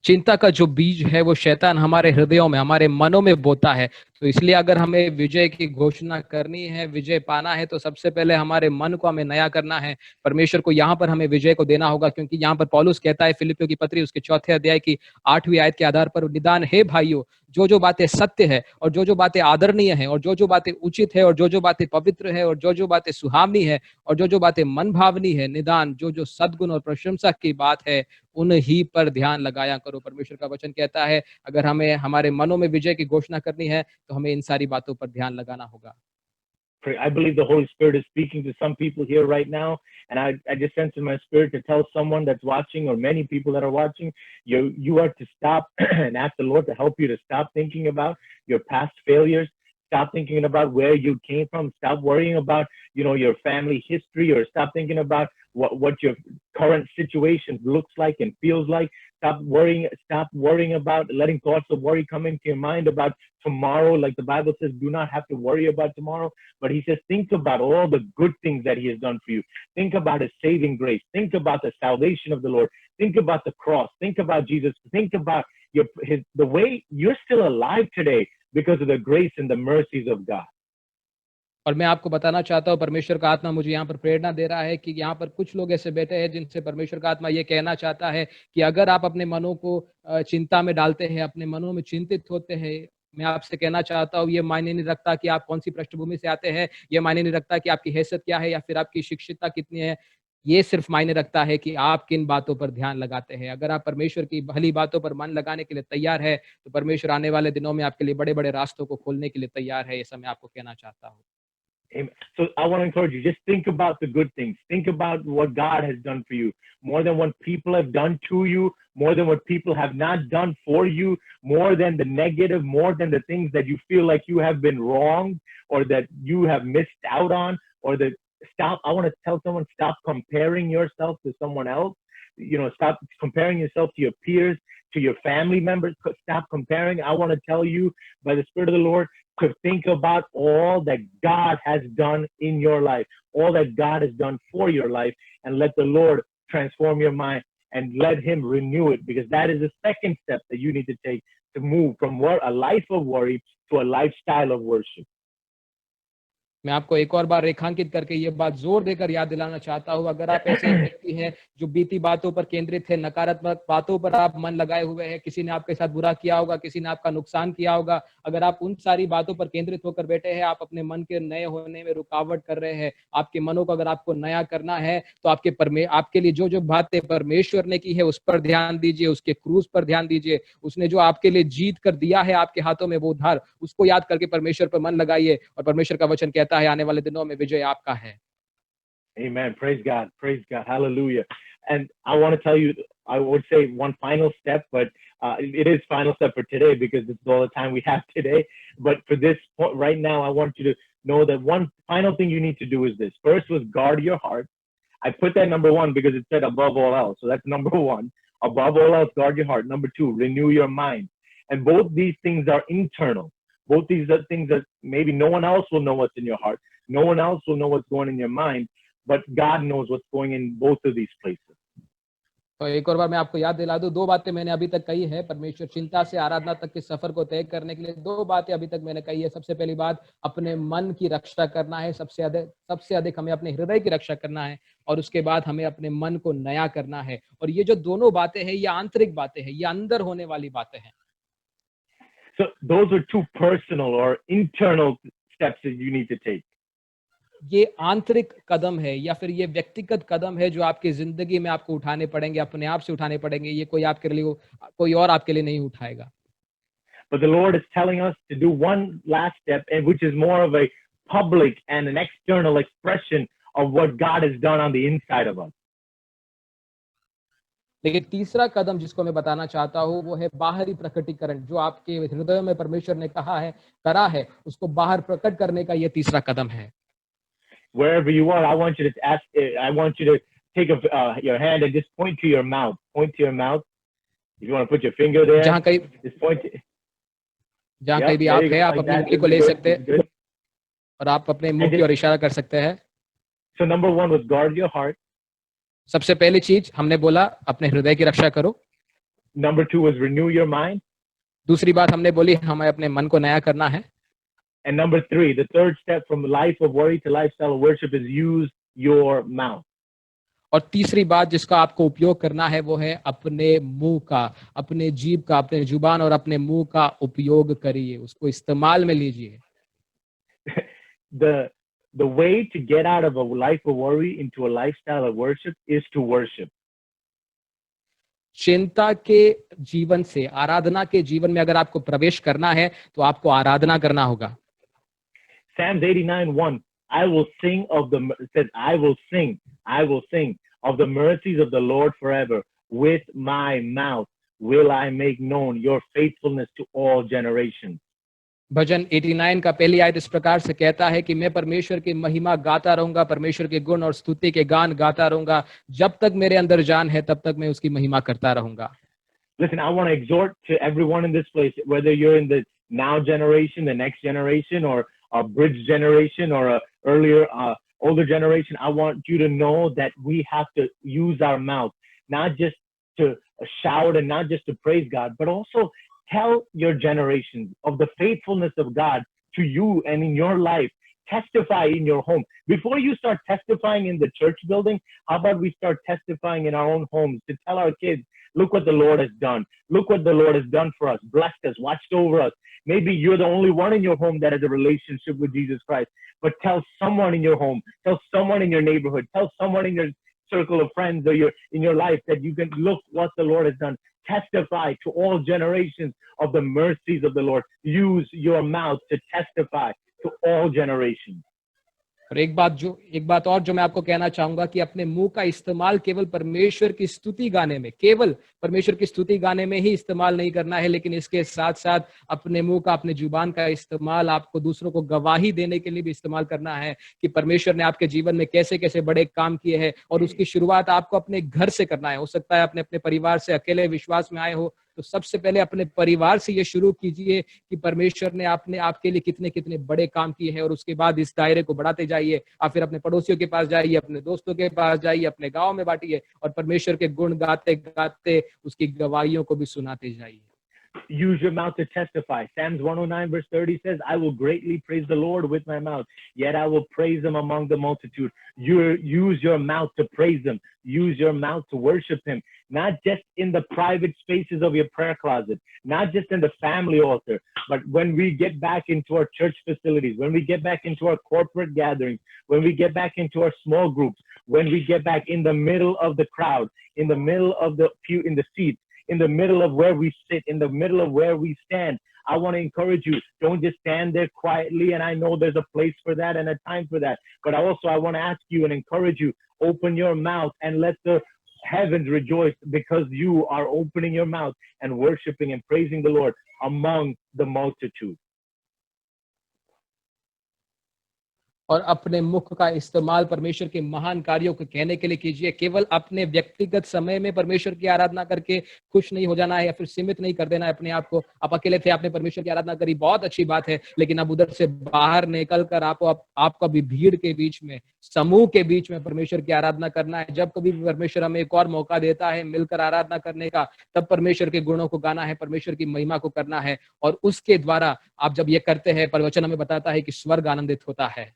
चिंता का जो बीज है वो शैतान हमारे हृदयों में, हमारे मनों में बोता है। तो इसलिए अगर हमें विजय की घोषणा करनी है, विजय पाना है, तो सबसे पहले हमारे मन को हमें नया करना है। परमेश्वर को यहाँ पर हमें विजय को देना होगा, क्योंकि यहाँ पर पौलुस कहता है फिलिप्पियों की पत्री उसके 4 अध्याय की 8वीं आयत के आधार पर, निदान हे भाइयों, जो बातें सत्य है और जो बातें आदरणीय है और जो बातें उचित है और जो बातें पवित्र है और जो बातें सुहावनी है और जो बातें मन भावनी है, निदान जो सद्गुण और प्रशंसा की बात है, उन्हीं पर ध्यान लगाया करो। परमेश्वर का वचन कहता है अगर हमें हमारे मनों में विजय की घोषणा करनी है तो हमें इन सारी बातों पर ध्यान लगाना होगा। I believe the Holy Spirit is speaking to some people here right now. And I just sense in my spirit to tell someone that's watching, or many people that are watching, you are to stop and ask the Lord to help you to stop thinking about your past failures. Stop thinking about where you came from. Stop worrying about, your family history, or stop thinking about what your current situation looks like and feels like. Stop worrying about letting thoughts of worry come into your mind about tomorrow. Like the Bible says, do not have to worry about tomorrow. But he says, think about all the good things that he has done for you. Think about his saving grace. Think about the salvation of the Lord. Think about the cross. Think about Jesus. Think about the way you're still alive today because of the grace and the mercies of God. और मैं आपको बताना चाहता हूँ, परमेश्वर का आत्मा मुझे यहाँ पर प्रेरणा दे रहा है कि यहाँ पर कुछ लोग ऐसे बैठे हैं जिनसे परमेश्वर का आत्मा ये कहना चाहता है कि अगर आप अपने मनों को चिंता में डालते हैं, अपने मनों में चिंतित होते हैं, मैं आपसे कहना चाहता हूँ, ये मायने नहीं रखता कि आप कौन सी पृष्ठभूमि से आते हैं, ये मायने नहीं रखता कि आपकी हैसियत क्या है या फिर आपकी शिक्षितता कितनी है। ये सिर्फ मायने रखता है कि आप किन बातों पर ध्यान लगाते हैं। अगर आप परमेश्वर की भली बातों पर मन लगाने के लिए तैयार है, तो परमेश्वर आने वाले दिनों में आपके लिए बड़े-बड़े रास्तों को खोलने के लिए तैयार है। ऐसा मैं आपको कहना चाहता हूँ। Amen. So I want to encourage you, just think about the good things. Think about what God has done for you, more than what people have done to you, more than what people have not done for you, more than the negative, more than the things that you feel like you have been wronged or that you have missed out on, or that I want to tell someone, stop comparing yourself to someone else. Stop comparing yourself to your peers, to your family members. Stop comparing. I want to tell you by the Spirit of the Lord to think about all that God has done in your life, all that God has done for your life, and let the Lord transform your mind and let him renew it, because that is the second step that you need to take to move from a life of worry to a lifestyle of worship. मैं आपको एक और बार रेखांकित करके ये बात जोर देकर याद दिलाना चाहता हूँ, अगर आप ऐसे व्यक्ति हैं जो बीती बातों पर केंद्रित है, नकारात्मक बातों पर आप मन लगाए हुए हैं, किसी ने आपके साथ बुरा किया होगा, किसी ने आपका नुकसान किया होगा, अगर आप उन सारी बातों पर केंद्रित होकर बैठे हैं, आप अपने मन के नए होने में रुकावट कर रहे हैं, आपके मनों को अगर आपको नया करना है तो आपके लिए जो बातें परमेश्वर ने की है उस पर ध्यान दीजिए, उसके क्रूस पर ध्यान दीजिए। उसने जो आपके लिए जीत कर दिया है आपके हाथों में वो उद्धार, उसको याद करके परमेश्वर पर मन लगाइए और परमेश्वर का वचन कहता है आने वाले दिनों में विजय आपका है। Amen. Praise God. Praise God. Hallelujah. And I want to tell you, I would say one final step, but it is final step for today because this is all the time we have today. But for this point right now, I want you to know that one final thing you need to do is this. First was guard your heart. I put that number 1 because it said above all else. So that's number 1. Above all else, guard your heart. Number 2, renew your mind. And both these things are internal. Both these are things that maybe no one else will know what's in your heart. No one else will know what's going in your mind, but God knows what's going in both of these places. तो एक और बार मैं आपको याद दिला दूं, दो बातें मैंने अभी तक कही है परमेश्वर चिंता से आराधना तक के सफर को तय करने के लिए। दो बातें अभी तक मैंने कही है। सबसे पहली बात, अपने मन की रक्षा करना है, सबसे अधिक हमें अपने हृदय की रक्षा करना है, और उसके बाद हमें अपने मन को नया करना है। और ये जो दोनों बातें हैं, ये आंतरिक बातें हैं, ये अंदर होने वाली बातें हैं। So those are two personal or internal steps that you need to take. ये आंतरिक कदम है या फिर ये व्यक्तिगत कदम है जो आपकी जिंदगी में आपको उठाने पड़ेंगे, अपने आप से उठाने पड़ेंगे। ये कोई आपके लिए, कोई और आपके लिए नहीं उठाएगा। But the Lord is telling us to do one last step, and which is more of a public and an external expression of what God has done on the inside of us. लेकिन तीसरा कदम जिसको मैं बताना चाहता हूँ वो है बाहरी प्रकटीकरण। जो आपके हृदय में परमेश्वर ने करा है, उसको बाहर प्रकट करने का ये तीसरा कदम है। Wherever you are, I want you to take your hand and just point to your mouth. Point to your mouth. If you want to put your finger there, जहाँ कहीं just point. जहाँ कहीं भी आप हैं, आप अपनी उंगली को ले सकते हैं और आप अपने मुंह की ओर इशारा कर सकते हैं। So number one was guard your heart. सबसे पहली चीज हमने बोला अपने हृदय की रक्षा करो। Number two was renew your mind. दूसरी बात हमने बोली हमें अपने मन को नया करना है। And number three, the third step from life of worry to lifestyle of worship is use your mouth. और तीसरी बात जिसका आपको उपयोग करना है वो है अपने मुंह का, अपने जीभ का, अपने जुबान और अपने मुंह का उपयोग करिए, उसको इस्तेमाल में लीजिए। The way to get out of a life of worry into a lifestyle of worship is to worship. चिंता के जीवन से आराधना के जीवन में अगर आपको प्रवेश करना है तो आपको आराधना करना होगा। Psalms 89:1, I will sing of the mercies of the Lord forever. With my mouth will I make known your faithfulness to all generations. भजन 89 का पहली आयत इस प्रकार से कहता है कि मैं परमेश्वर की महिमा गाता रहूंगा, परमेश्वर के गुण और स्तुति के गान गाता रहूंगा, जब तक मेरे अंदर जान है तब तक मैं उसकी महिमा करता रहूंगा। Listen, I want to exhort to everyone in this place, whether you're in the now generation, the next generation, or a bridge generation, or a earlier, older generation. I want you to know that we have to use our mouth, not just to shout and not just to praise God, but also tell your generations of the faithfulness of God to you and in your life. Testify in your home. Before you start testifying in the church building, how about we start testifying in our own homes to tell our kids, look what the Lord has done. Look what the Lord has done for us, blessed us, watched over us. Maybe you're the only one in your home that has a relationship with Jesus Christ, but tell someone in your home, tell someone in your neighborhood, tell someone in your circle of friends or in your life that you can look what the Lord has done. Testify to all generations of the mercies of the Lord. Use your mouth to testify to all generations. और एक बात और जो मैं आपको कहना चाहूंगा कि अपने मुंह का इस्तेमाल केवल परमेश्वर की स्तुति गाने में, केवल परमेश्वर की स्तुति गाने में ही इस्तेमाल नहीं करना है, लेकिन इसके साथ साथ अपने मुंह का, अपने जुबान का इस्तेमाल आपको दूसरों को गवाही देने के लिए भी इस्तेमाल करना है कि परमेश्वर ने आपके जीवन में कैसे कैसे बड़े काम किए हैं। और उसकी शुरुआत आपको अपने घर से करना है। हो सकता है अपने परिवार से अकेले विश्वास में आए हो, तो सबसे पहले अपने परिवार से ये शुरू कीजिए कि परमेश्वर ने आपके लिए कितने कितने बड़े काम किए हैं, और उसके बाद इस दायरे को बढ़ाते जाइए। आप फिर अपने पड़ोसियों के पास जाइए, अपने दोस्तों के पास जाइए, अपने गांव में बांटिए और परमेश्वर के गुण गाते गाते उसकी गवाहियों को भी सुनाते जाइए। Use your mouth to testify. Psalms 109 verse 30 says, I will greatly praise the Lord with my mouth, yet I will praise him among the multitude. Use your mouth to praise him. Use your mouth to worship him, not just in the private spaces of your prayer closet, not just in the family altar, but when we get back into our church facilities, when we get back into our corporate gatherings, when we get back into our small groups, when we get back in the middle of the crowd, in the middle of the pew, in the seats, in the middle of where we sit, in the middle of where we stand. I want to encourage you, don't just stand there quietly. And I know there's a place for that and a time for that. But also I want to ask you and encourage you, open your mouth and let the heavens rejoice because you are opening your mouth and worshiping and praising the Lord among the multitude. और अपने मुख का इस्तेमाल परमेश्वर के महान कार्यों को कहने के लिए कीजिए। केवल अपने व्यक्तिगत समय में परमेश्वर की आराधना करके खुश नहीं हो जाना है या फिर सीमित नहीं कर देना है अपने आप को। आप अकेले थे, आपने परमेश्वर की आराधना करी, बहुत अच्छी बात है, लेकिन अब उधर से बाहर निकल कर आपको अभी भीड़ के बीच में, समूह के बीच में परमेश्वर की आराधना करना है। जब कभी भी परमेश्वर हमें एक और मौका देता है मिलकर आराधना करने का, तब परमेश्वर के गुणों को गाना है, परमेश्वर की महिमा को करना है। और उसके द्वारा आप जब ये करते हैं, वचन हमें बताता है कि स्वर्ग आनंदित होता है।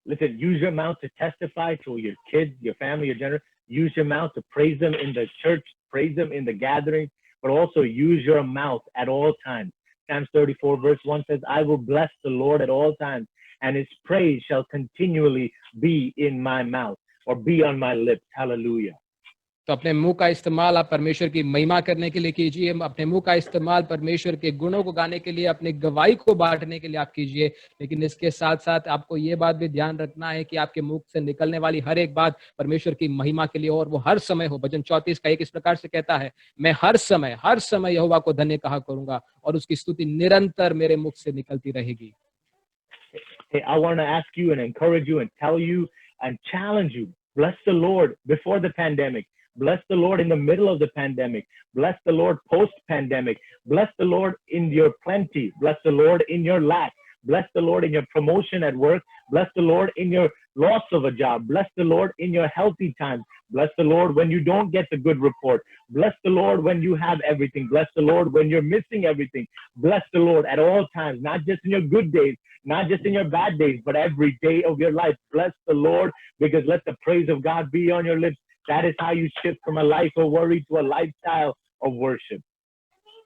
Listen, use your mouth to testify to your kids, your family, your generation. Use your mouth to praise them in the church, praise them in the gathering, but also use your mouth at all times. Psalms 34 verse 1 says, I will bless the Lord at all times, and his praise shall continually be in my mouth or be on my lips. Hallelujah. तो अपने मुंह का इस्तेमाल आप परमेश्वर की महिमा करने के लिए कीजिए। अपने मुंह का इस्तेमाल परमेश्वर के गुणों को गाने के लिए, अपनी गवाही को बांटने के लिए आप कीजिए। लेकिन इसके साथ साथ आपको ये बात भी ध्यान रखना है कि आपके मुख से निकलने वाली हर एक बात परमेश्वर की महिमा के लिए हो, और वो हर समय हो। भजन 34 का 1 इस प्रकार से कहता है, मैं हर समय यहोवा को धन्य कहा करूंगा, और उसकी स्तुति निरंतर मेरे मुख से निकलती रहेगी। Hey, I want to ask you and encourage you and tell you and challenge you. Bless the Lord before the pandemic. Bless the Lord in the middle of the pandemic. Bless the Lord post-pandemic. Bless the Lord in your plenty. Bless the Lord in your lack. Bless the Lord in your promotion at work. Bless the Lord in your loss of a job. Bless the Lord in your healthy times. Bless the Lord when you don't get the good report. Bless the Lord when you have everything. Bless the Lord when you're missing everything. Bless the Lord at all times, not just in your good days, not just in your bad days, but every day of your life. Bless the Lord, because let the praise of God be on your lips. That is how you shift from a life of worry to a lifestyle of worship.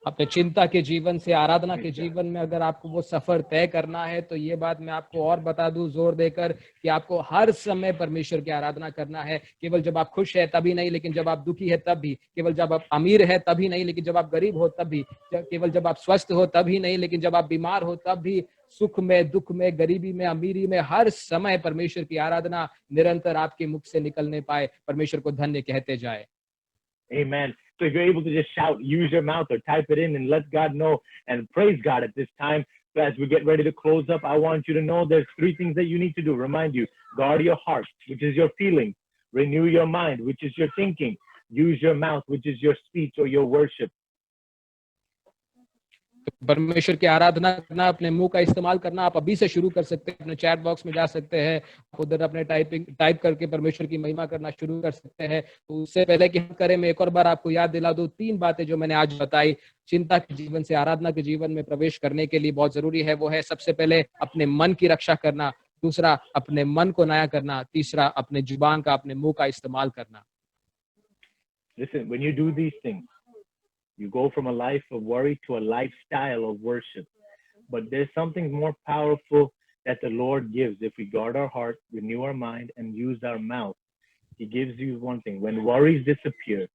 अपने चिंता के जीवन से आराधना के जीवन में अगर आपको वो सफर तय करना है, तो ये बात मैं आपको और बता दूं जोर देकर कि आपको हर समय परमेश्वर की आराधना करना है। केवल जब आप खुश है तभी नहीं, लेकिन जब आप दुखी है तब भी। केवल जब आप अमीर है तभी नहीं, लेकिन जब आप गरीब हो तब भी। केवल जब आप स्वस्थ हो तभी नहीं, लेकिन जब आप बीमार हो तब भी। सुख में, दुख में, गरीबी में, अमीरी में, हर समय परमेश्वर की आराधना निरंतर आपके मुख से निकलने पाए, परमेश्वर को धन्य कहते जाए। Amen. So if you're able to just shout, use your mouth or type it in and let God know and praise God at this time. So as we get ready to close up, I want you to know there's 3 things that you need to do. Remind you, guard your heart, which is your feelings. Renew your mind, which is your thinking. Use your mouth, which is your speech or your worship. परमेश्वर की आराधना करना, अपने मुंह का इस्तेमाल करना आप अभी से शुरू कर सकते हैं। अपने चैट बॉक्स में जा सकते हैं, उधर अपने टाइप करके परमेश्वर की महिमा करना शुरू कर सकते हैं। तो उससे पहले कि हम करें, मैं एक और बार आपको याद दिला दूं 3 बातें जो मैंने आज बताई चिंता के जीवन से आराधना के जीवन में प्रवेश करने के लिए बहुत जरूरी है। वो है सबसे पहले अपने मन की रक्षा करना, दूसरा अपने मन को नया करना, तीसरा अपने जुबान का, अपने मुंह का इस्तेमाल करना। Listen, when you do these things, you go from a life of worry to a lifestyle of worship. But there's something more powerful that the Lord gives if we guard our heart, renew our mind, and use our mouth. He gives you one thing. When worries disappear,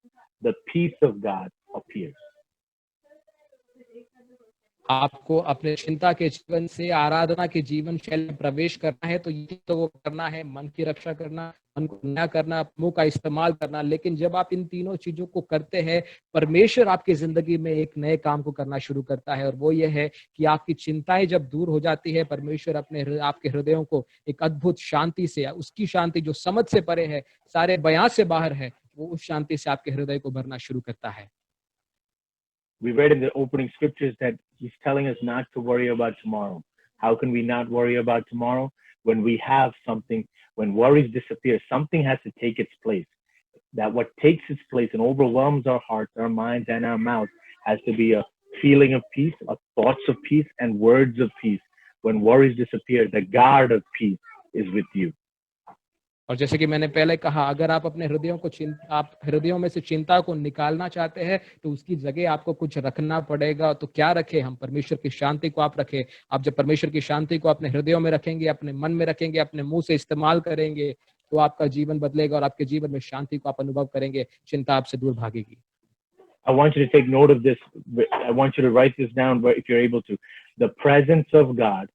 the peace of God appears. आपको अपने चिंता के जीवन से आराधना के जीवन शैली में प्रवेश करना है, तो ये तो वो करना है, मन की रक्षा करना, मन को नया करना, मुंह का इस्तेमाल करना। लेकिन जब आप इन तीनों चीजों को करते हैं, परमेश्वर आपकी जिंदगी में एक नए काम को करना शुरू करता है, और वो ये है कि आपकी चिंताएं जब दूर हो जाती है, परमेश्वर आपके हृदयों को एक अद्भुत शांति से, उसकी शांति जो समझ से परे है, सारे बयां से बाहर है, वो उस शांति से आपके हृदय को भरना शुरू करता है। We read in the opening scriptures that he's telling us not to worry about tomorrow. How can we not worry about tomorrow? When we have something, when worries disappear, something has to take its place. That what takes its place and overwhelms our hearts, our minds, and our mouths has to be a feeling of peace, a thoughts of peace, and words of peace. When worries disappear, the God of peace is with you. और जैसे कि मैंने पहले कहा, अगर आप अपने हृदयों में से चिंता को निकालना चाहते हैं, तो उसकी जगह आपको कुछ रखना पड़ेगा। तो क्या रखें हम? परमेश्वर की शांति को आप रखें। आप जब परमेश्वर की शांति को अपने हृदयों में रखेंगे, अपने मन में रखेंगे, अपने मुंह से इस्तेमाल करेंगे, तो आपका जीवन बदलेगा और आपके जीवन में शांति को आप अनुभव करेंगे, चिंता आपसे दूर भागेगी। I want you to take note of this. I want you to write this down if you're able to. The presence of God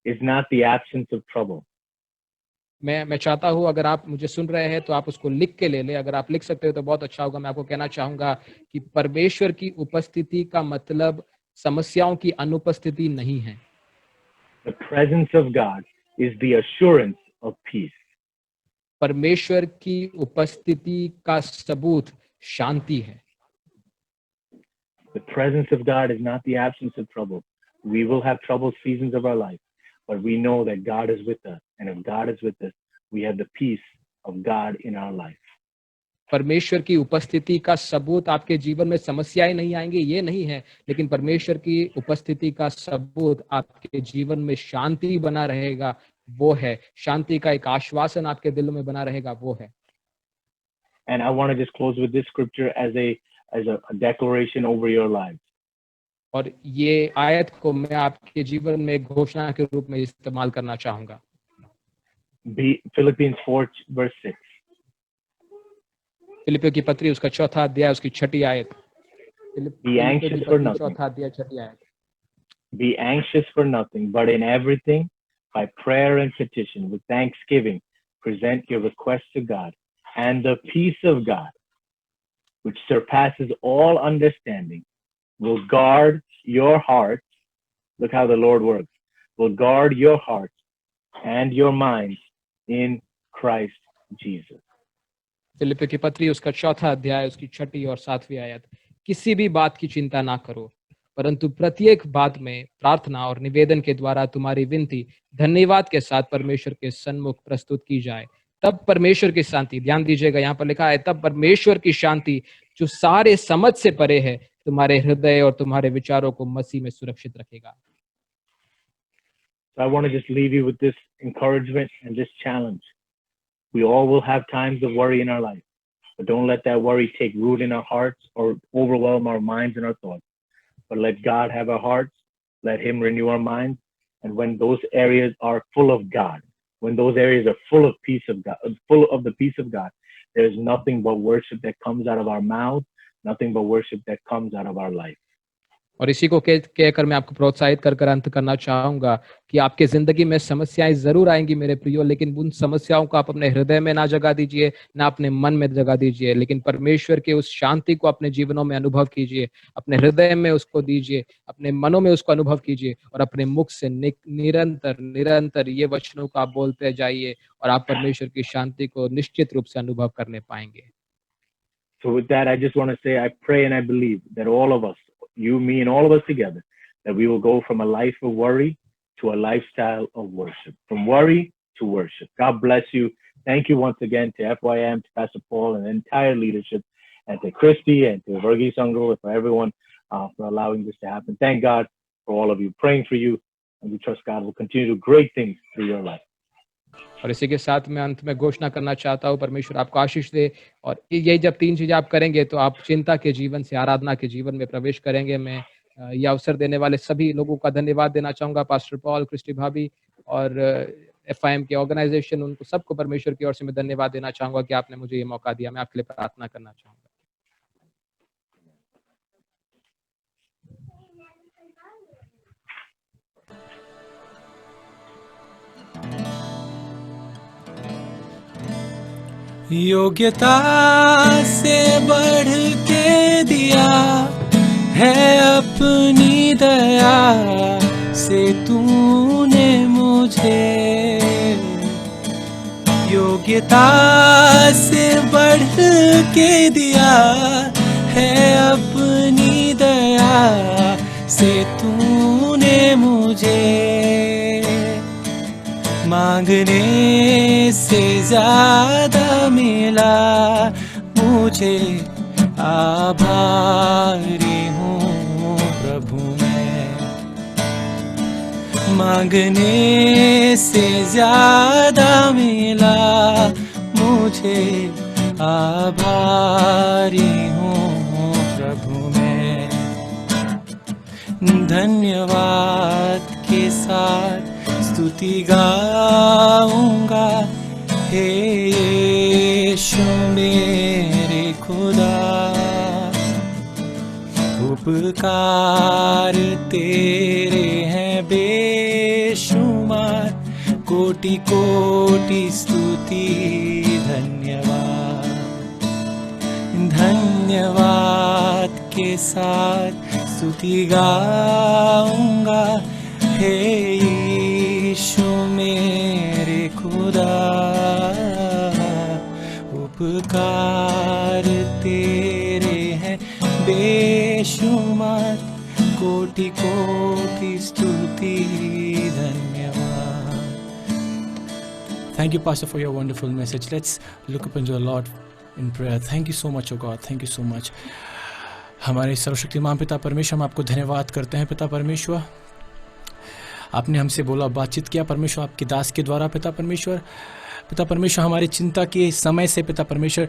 is not the absence of trouble. मैं चाहता हूं, अगर आप मुझे सुन रहे हैं तो आप उसको लिख के ले लें। अगर आप लिख सकते हो तो बहुत अच्छा होगा। मैं आपको कहना चाहूंगा कि परमेश्वर की उपस्थिति का मतलब समस्याओं की अनुपस्थिति नहीं है। The presence of God is the assurance of peace. परमेश्वर की उपस्थिति का सबूत शांति है। The presence of God is not the absence of trouble. We will have trouble seasons of our life, but we know that God is with us. And if God is with us, we have the peace of God in our life. परमेश्वर की उपस्थिति का सबूत आपके जीवन में समस्याएं नहीं आएंगी, ये नहीं है, लेकिन परमेश्वर की उपस्थिति का सबूत आपके जीवन में शांति बना रहेगा, वो है। शांति का एक आश्वासन आपके दिल में बना रहेगा, वो है। And I want to just close with this scripture as a declaration over your lives. और ये आयत को मैं आपके जीवन में एक घोषणा के रूप में इस्तेमाल करना चाहूंगा। Philippians 4 verse 6. फिलिपियों की पत्री उसका 4 अध्याय उसकी 6 आयत। Be anxious for nothing. 4 अध्याय 6 आयत। Be anxious for nothing, but in everything, by prayer and petition, with thanksgiving, present your requests to God, and the peace of God, which surpasses all understanding, will guard your hearts. Look how the Lord works. Will guard your hearts and your minds in Christ Jesus. फिलिपियों की पत्री उसका 4 अध्याय उसकी 6 और 7 आयत। किसी भी बात की चिंता ना करो, परंतु प्रत्येक बात में प्रार्थना और निवेदन के द्वारा तुम्हारी विनती धन्यवाद के साथ परमेश्वर के सन्मुख प्रस्तुत की जाए। तब परमेश्वर की शांति, ध्यान दीजिएगा यहाँ पर लिखा है, तब परमेश्वर की शांति जो सारे समझ से परे है, तुम्हारे हृदय और तुम्हारे विचारों को मसीह में सुरक्षित रखेगा। So I want to just leave you with this encouragement and this challenge. We all will have times of worry in our life, but don't let that worry take root in our hearts or overwhelm our minds and our thoughts. But let God have our hearts, let Him renew our minds. And when those areas are full of God, when those areas are full of peace of God, full of the peace of God, there is nothing but worship that comes out of our mouth, nothing but worship that comes out of our life. और इसी को कहकर मैं आपको प्रोत्साहित कर अंत करना चाहूंगा कि आपके जिंदगी में समस्याएं जरूर आएंगी मेरे प्रियो, लेकिन उन समस्याओं को आप अपने हृदय में ना जगा दीजिए, ना अपने मन में जगा दीजिए, लेकिन परमेश्वर के उस शांति को अपने जीवनों में अनुभव कीजिए, अपने हृदय में उसको दीजिए, अपने मनों में उसको अनुभव कीजिए और अपने मुख से निरंतर निरंतर ये वचनों को आप बोलते जाइए और आप परमेश्वर की शांति को निश्चित रूप से अनुभव करने पाएंगे। So with that, I just want to say, I pray and I believe that all of us, you, me, and all of us together, that we will go from a life of worry to a lifestyle of worship, from worry to worship. God bless you. Thank you once again to FYM, to Pastor Paul, and the entire leadership, and to Christy, and to Verghese Sangro, and for everyone for allowing this to happen. Thank God for all of you, praying for you, and we trust God will continue to do great things through your life. और इसी के साथ मैं अंत में घोषणा करना चाहता हूँ, परमेश्वर आपको आशीष दे। और ये जब 3 चीजें आप करेंगे तो आप चिंता के जीवन से आराधना के जीवन में प्रवेश करेंगे। मैं यह अवसर देने वाले सभी लोगों का धन्यवाद देना चाहूंगा, पास्टर पॉल, क्रिस्टी भाभी और एफआईएम के ऑर्गेनाइजेशन, उनको सबको परमेश्वर की ओर से मैं धन्यवाद देना चाहूंगा कि आपने मुझे ये मौका दिया। मैं आपके लिए प्रार्थना करना चाहूंगा। योग्यता से बढ़ के दिया है अपनी दया से तूने मुझे, योग्यता से बढ़ के दिया है अपनी दया से तूने मुझे, मांगने से ज्यादा मिला मुझे, आभारी हूँ प्रभु मैं, मांगने से ज्यादा मिला मुझे, आभारी हूँ प्रभु मैं। धन्यवाद के साथ स्तुति गाऊंगा, हे यीशु मेरे खुदा, उपकार तेरे हैं बेशुमार, कोटि कोटि स्तुति धन्यवाद, धन्यवाद के साथ स्तुति गाऊंगा, हे यीशु मेरे खुदा, उपकार तेरे हैं बेशुमार, कोटि कोटि स्तुति धन्यवाद. Thank you, Pastor, for your wonderful message. Let's look up into the Lord in prayer. Thank you so much, oh God. Thank you so much. हमारे सर्वशक्तिमान पिता परमेश्वर, हम आपको धन्यवाद करते हैं पिता परमेश्वर. आपने हमसे बोला, बातचीत किया परमेश्वर आपके दास के द्वारा पिता परमेश्वर. पिता परमेश्वर हमारी चिंता के समय से पिता परमेश्वर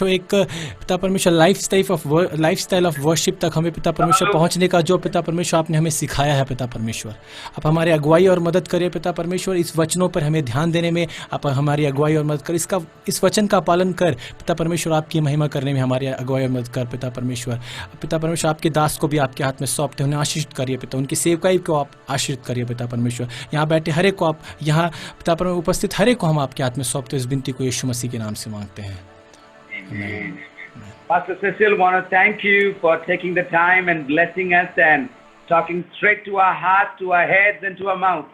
एक पिता परमेश्वर लाइफस्टाइल ऑफ वर्शिप तक हमें पिता परमेश्वर पहुंचने का जो पिता परमेश्वर आपने हमें सिखाया है पिता परमेश्वर. आप हमारी अगुवाई और मदद करें पिता परमेश्वर. इस वचनों पर हमें ध्यान देने में आप हमारी अगुवाई और मदद कर. इस वचन का पालन कर पिता परमेश्वर. आपकी महिमा करने में हमारी अगुवाई और मदद कर पिता परमेश्वर. पिता परमेश्वर आपके दास को भी आपके हाथ में सौंपते, उन्हें आशीषित करिए पिता. उनकी सेवकाई को आप आशीषित करिए पिता परमेश्वर. यहाँ बैठे हर एक को आप, यहाँ पिता परमेश्वर उपस्थित हर एक को हम आपके हाथ में सौंपते. इस विनती को यीशु मसीह के नाम से मांगते हैं. Amen. Pastor Cecil, want to thank you for taking the time and blessing us and talking straight to our hearts, to our heads, and to our mouths.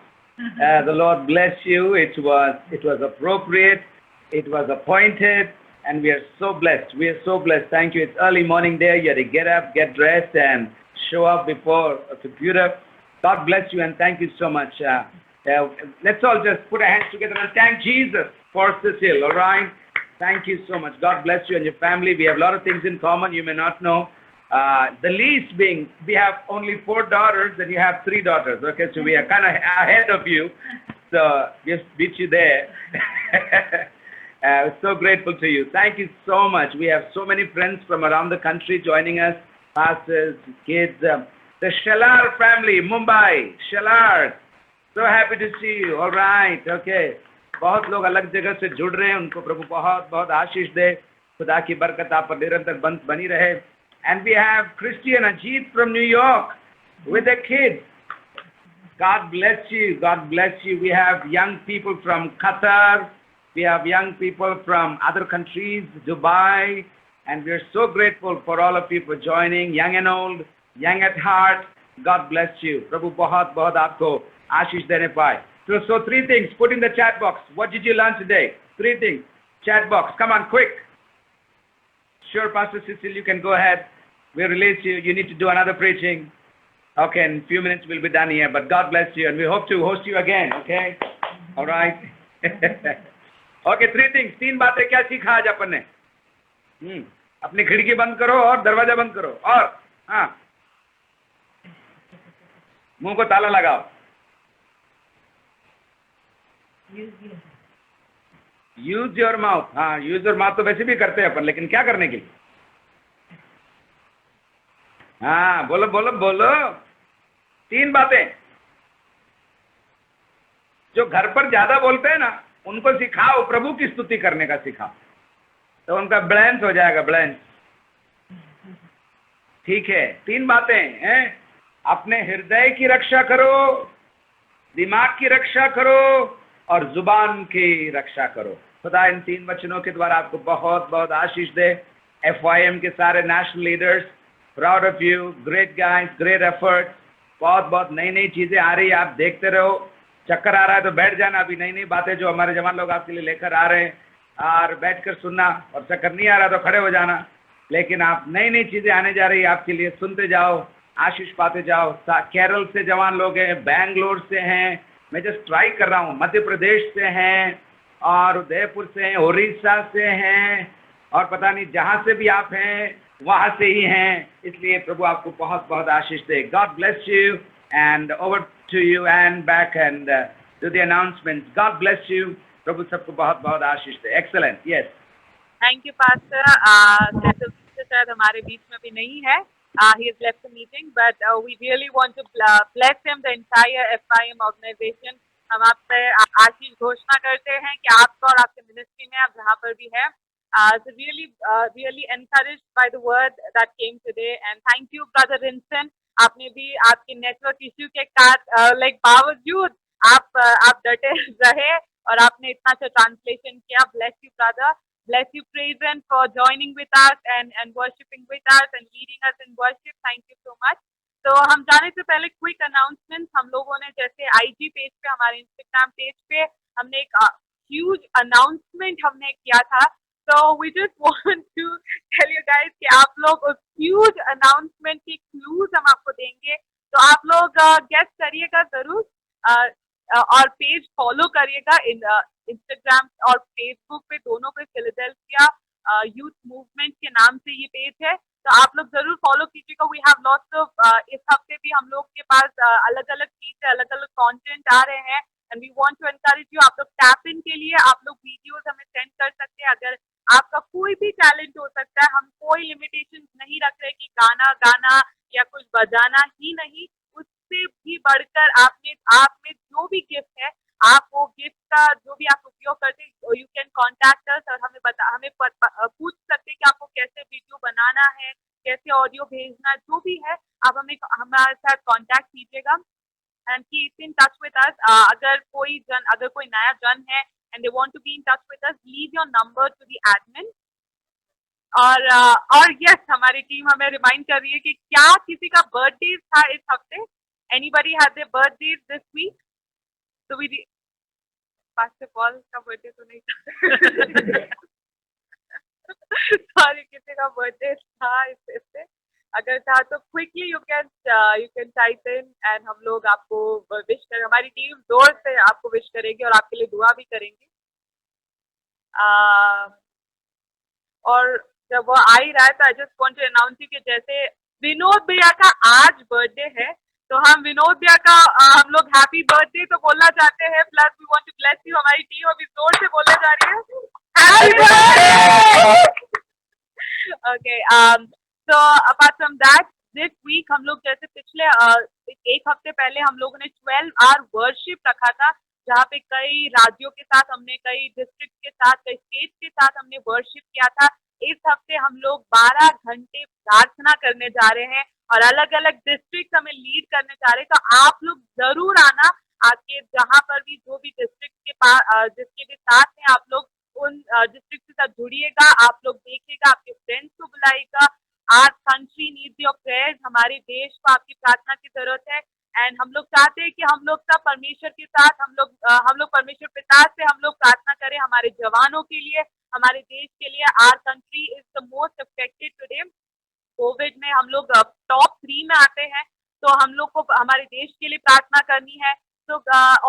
The Lord bless you. It was appropriate. It was appointed, and we are so blessed. We are so blessed. Thank you. It's early morning there. You have to get up, get dressed, and show up before a computer. God bless you, and thank you so much. Let's all just put our hands together and thank Jesus for Cecil, all right? Thank you so much. God bless you and your family. We have a lot of things in common you may not know. The least being, we have only 4 daughters and you have 3 daughters, okay? So we are kind of ahead of you. So just beat you there. So grateful to you. Thank you so much. We have so many friends from around the country joining us, pastors, kids. The Shalar family, Mumbai, Shalar. So happy to see you. All right, okay. बहुत लोग अलग जगह से जुड़ रहे हैं. उनको प्रभु बहुत बहुत आशीष दे. खुदा की बरकत आप पर निरंतर बनी रहे. And we have Christian Ajit from New York with a kid. God bless you. God bless you. We have young people from Qatar. We have young people from other countries, Dubai. And we are so grateful for all of you for joining, young and old, young at heart. God bless you. प्रभु बहुत बहुत आपको आशीष देने पाए. So 3 things, put in the chat box. What did you learn today? 3 things. Chat box, come on, quick. Sure, Pastor Cecil, you can go ahead. We'll release you. You need to do another preaching. Okay, in a few minutes we'll be done here. But God bless you, and we hope to host you again, okay? All right? Okay, 3 things. 3 बातें क्या सीखा आज अपन ने? अपनी खिड़की बंद करो और दरवाजा बंद करो. और हाँ, मुंह को ताला लगाओ. Use your mouth. हाँ, यूज योर माउथ तो वैसे भी करते हैं अपन, लेकिन क्या करने के लिए? हाँ, बोलो बोलो बोलो. 3 बातें जो घर पर ज्यादा बोलते हैं ना, उनको सिखाओ. प्रभु की स्तुति करने का सिखाओ, तो उनका बैलेंस हो जाएगा. बैलेंस ठीक है. 3 बातें हैं. अपने हृदय की रक्षा करो, दिमाग की रक्षा करो और जुबान की रक्षा करो. खुदा इन 3 वचनों के द्वारा आपको बहुत बहुत आशीष दे. FYM के सारे national leaders, proud of you. Great guys, great effort. बहुत बहुत नई नई चीजें आ रही है. आप देखते रहो. चक्कर आ रहा है तो बैठ जाना. अभी नई नई बातें जो हमारे जवान लोग आपके लिए लेकर आ रहे हैं, और बैठकर सुनना. और चक्कर नहीं आ रहा तो खड़े हो जाना. लेकिन आप नई नई चीजें आने जा रही है आपके लिए. सुनते जाओ, आशीष पाते जाओ. केरल से जवान लोग हैं, बैंगलोर से हैं, मैं जस्ट ट्राई कर रहा हूँ, मध्य प्रदेश से हैं, और उदयपुर से हैं, उड़ीसा से हैं, और पता नहीं जहाँ से भी आप हैं वहाँ से ही हैं. इसलिए प्रभु आपको बहुत बहुत आशीष दे. God bless you and over to you and back and to the announcement. God bless you. प्रभु सबको बहुत बहुत आशीष दे. Excellent. Yes, thank you pastor. शायद हमारे बीच में भी नहीं है. He has left the meeting, but we really want to bless him, the entire FIM organization. हम आपसे आशीष घोषणा करते हैं कि आपको और आपके मिनिस्ट्री में, आप जहाँ पर भी है, so really encouraged by the word that came today. And thank you, Brother Rinson. आपने भी आपके नेटवर्क इश्यू के बावजूद आप डटे रहे और आपने इतना अच्छा ट्रांसलेशन किया. Bless you, brother. Bless you, Praisen, for joining with us and worshiping with us and leading us in worship. Thank you so much. तो हम जाने से पहले क्विक अनाउंसमेंट, हम लोगों ने जैसे आईजी पेज पे, हमारे इंस्टाग्राम पेज पे हमने एक ह्यूज अनाउंसमेंट हमने किया था। तो we just want to tell you guys कि आप लोग उस ह्यूज अनाउंसमेंट की क्लूज हम आपको देंगे, तो आप लोग गेस करिएगा जरूर, और पेज फॉलो करिएगा। इंस्टाग्राम और फेसबुक पे दोनों पे फिलाडेल्फिया यूथ मूवमेंट के नाम से ये पेज है, तो आप लोग जरूर फॉलो कीजिएगा। वी हैव लॉट्स ऑफ, इस हफ्ते भी हम लोग के पास अलग अलग चीजें, अलग अलग कंटेंट आ रहे हैं, and we want to encourage you. आप लोग टैप इन के लिए आप लोग वीडियोस हमें सेंड कर सकते हैं। अगर आपका कोई भी टैलेंट हो सकता है, हम कोई लिमिटेशन नहीं रख रहे कि गाना गाना या कुछ बजाना ही नहीं, उससे भी बढ़कर आप में जो भी गिफ्ट है, आप वो गिफ्ट का जो भी आप उपयोग करते हैं, यू कैन कॉन्टैक्ट अस और हमें पूछ सकते हैं कि आपको कैसे वीडियो बनाना है, कैसे ऑडियो भेजना है, जो भी है आप हमें हमारे साथ कांटेक्ट कीजिएगा and keep in touch with us. अगर कोई नया जन है and they want to be in touch with us, leave your number to the admin. और यस, हमारी टीम हमें रिमाइंड कर रही है कि क्या किसी का बर्थडे था इस हफ्ते? Anybody had their birthday this week? तो वी पास्टर पॉल का बर्थडे तो नहीं था। सॉरी, किसी का बर्थडे था इस हफ्ते? अगर था तो quickly you can type in and हम लोग आपको विश करें, हमारी टीम जोर से आपको विश करेगी और आपके लिए दुआ भी करेंगे। और जब वो आ ही रहा है, तो I just want to announce कि जैसे विनोद भैया का आज बर्थडे है, तो हम विनोद भैया का हम लोग हैप्पी बर्थडे तो बोलना चाहते हैं, plus we want to bless you. हमारी टीम अभी जोर से बोलने जा रही है happy birthday. Okay, so apart from that, this week हम लोग जैसे पिछले एक हफ्ते पहले हम लोगों ने 12 आवर वर्शिप रखा था, जहाँ पे कई राज्यों के साथ हमने, कई डिस्ट्रिक्ट के साथ, कई स्टेट के साथ हमने वर्शिप किया था। इस हफ्ते हम लोग 12 घंटे प्रार्थना करने जा रहे हैं और अलग अलग डिस्ट्रिक्ट हमें लीड करने जा रहे हैं। तो आप लोग जरूर आना, आपके जहाँ पर भी जो भी डिस्ट्रिक्ट के पास जिसके भी साथ हैं, आप लोग उन डिस्ट्रिक्ट के साथ जुड़िएगा, आप लोग देखिएगा, आपके फ्रेंड्स को बुलाइएगा। Our country needs your prayers, हमारे देश को आपकी प्रार्थना की जरूरत है। एंड हम लोग चाहते हैं कि हम लोग सब परमेश्वर के साथ, हम लोग परमेश्वर पिता से हम लोग प्रार्थना करें हमारे जवानों के लिए, हमारे देश के लिए। Our country is the most affected today. Covid में हम लोग टॉप 3 में आते हैं, तो हम लोग को हमारे देश के लिए प्रार्थना करनी है। तो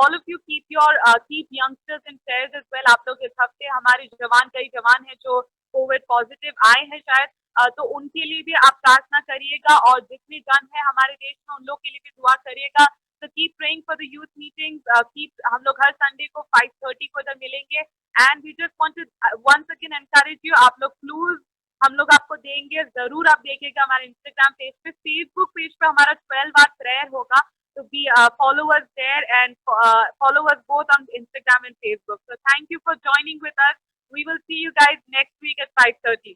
all of you keep youngsters in prayers as well. आप लोग इस हफ्ते हमारे कई जवान हैं जो कोविड पॉजिटिव आए हैं शायद, तो उनके लिए भी आप प्रार्थना करिएगा, और जितने जन है हमारे देश में उन लोग के लिए भी दुआ करिएगा। तो keep praying for the youth meeting. हम लोग हर संडे को 5:30 को इधर मिलेंगे, and we just want to once again encourage you. आप लोग क्लूज हम लोग आपको देंगे, जरूर आप देखिएगा हमारे इंस्टाग्राम पेज पे। फेसबुक पेज पे हमारा 12 आवर प्रेयर होगा, तो B follow us there and follow us both on Instagram and Facebook. So thank you for joining with us. We will see you guys next week at 5:30.